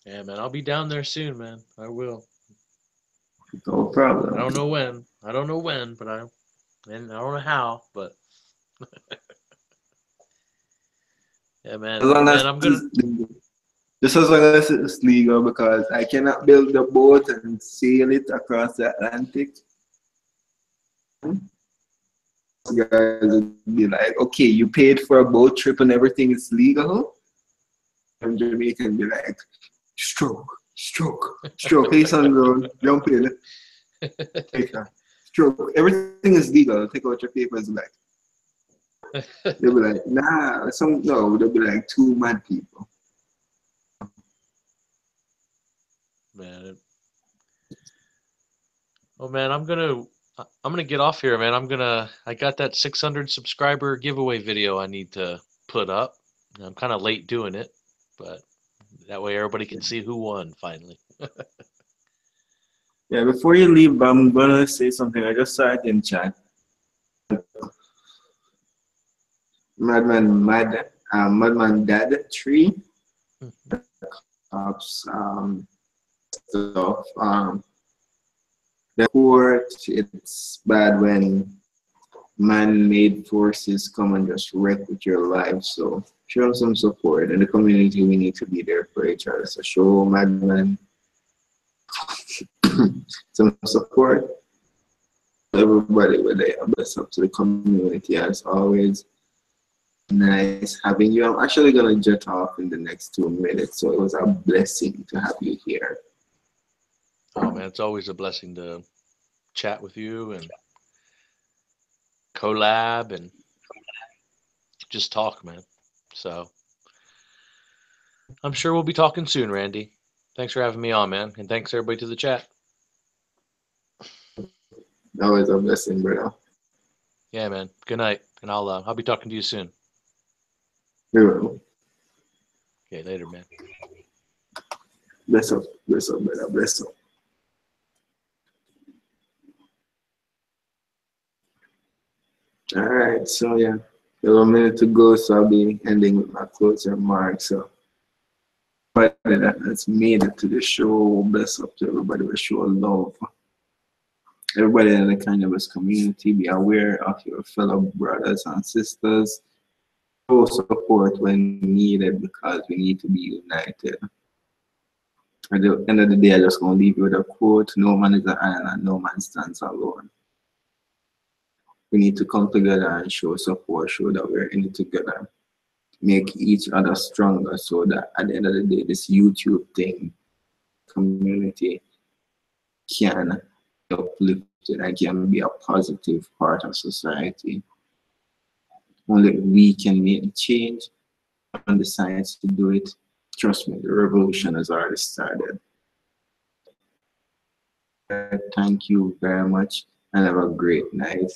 Yeah, man, I'll be down there soon, man. I will. No problem. I don't know when. I don't know when, but and I don't know how, but yeah, man. As long Man, as I'm gonna. just as long as it's legal, because I cannot build a boat and sail it across the Atlantic. You guys would be like, okay, you paid for a boat trip and everything is legal. And Jamaican be like, stroke, stroke, stroke. Hey, son, girl, jump in. Stroke. Everything is legal. Take out your papers. Like, they'll be like, nah, no, they'll be like two mad people. Man. Oh man, I'm gonna get off here, man. I got that 600 subscriber giveaway video I need to put up. I'm kind of late doing it, but that way everybody can see who won finally. Yeah, before you leave, I'm gonna say something. I just saw it in chat. Madman Dad 3. Stuff. The court, it's bad when man-made forces come and just wreck with your life. So show them some support. In the community, we need to be there for each other. So show Madman some support. Everybody with there. Bless up to the community as always. Nice having you. I'm actually gonna jet off in the next 2 minutes, so it was a blessing to have you here. Oh man, it's always a blessing to chat with you and collab and just talk, man. So I'm sure we'll be talking soon, Randy. Thanks for having me on, man, and thanks everybody to the chat. Always a blessing, brother. Yeah, man. Good night, and I'll be talking to you soon. Yeah. Okay, later, man. Bless up, brother, bless up. All right, so yeah, we have a minute to go, so I'll be ending with my closing remarks. So, everybody that has made it to the show, bless up to everybody who show love. Everybody in the cannabis community, be aware of your fellow brothers and sisters. Show support when needed because we need to be united. At the end of the day, I just want to leave you with a quote: "No man is an island, no man stands alone." We need to come together and show support, show that we're in it together, make each other stronger so that at the end of the day, this YouTube thing, community can be uplifted and can be a positive part of society. Only we can make the change and decides to do it. Trust me, the revolution has already started. Thank you very much and have a great night.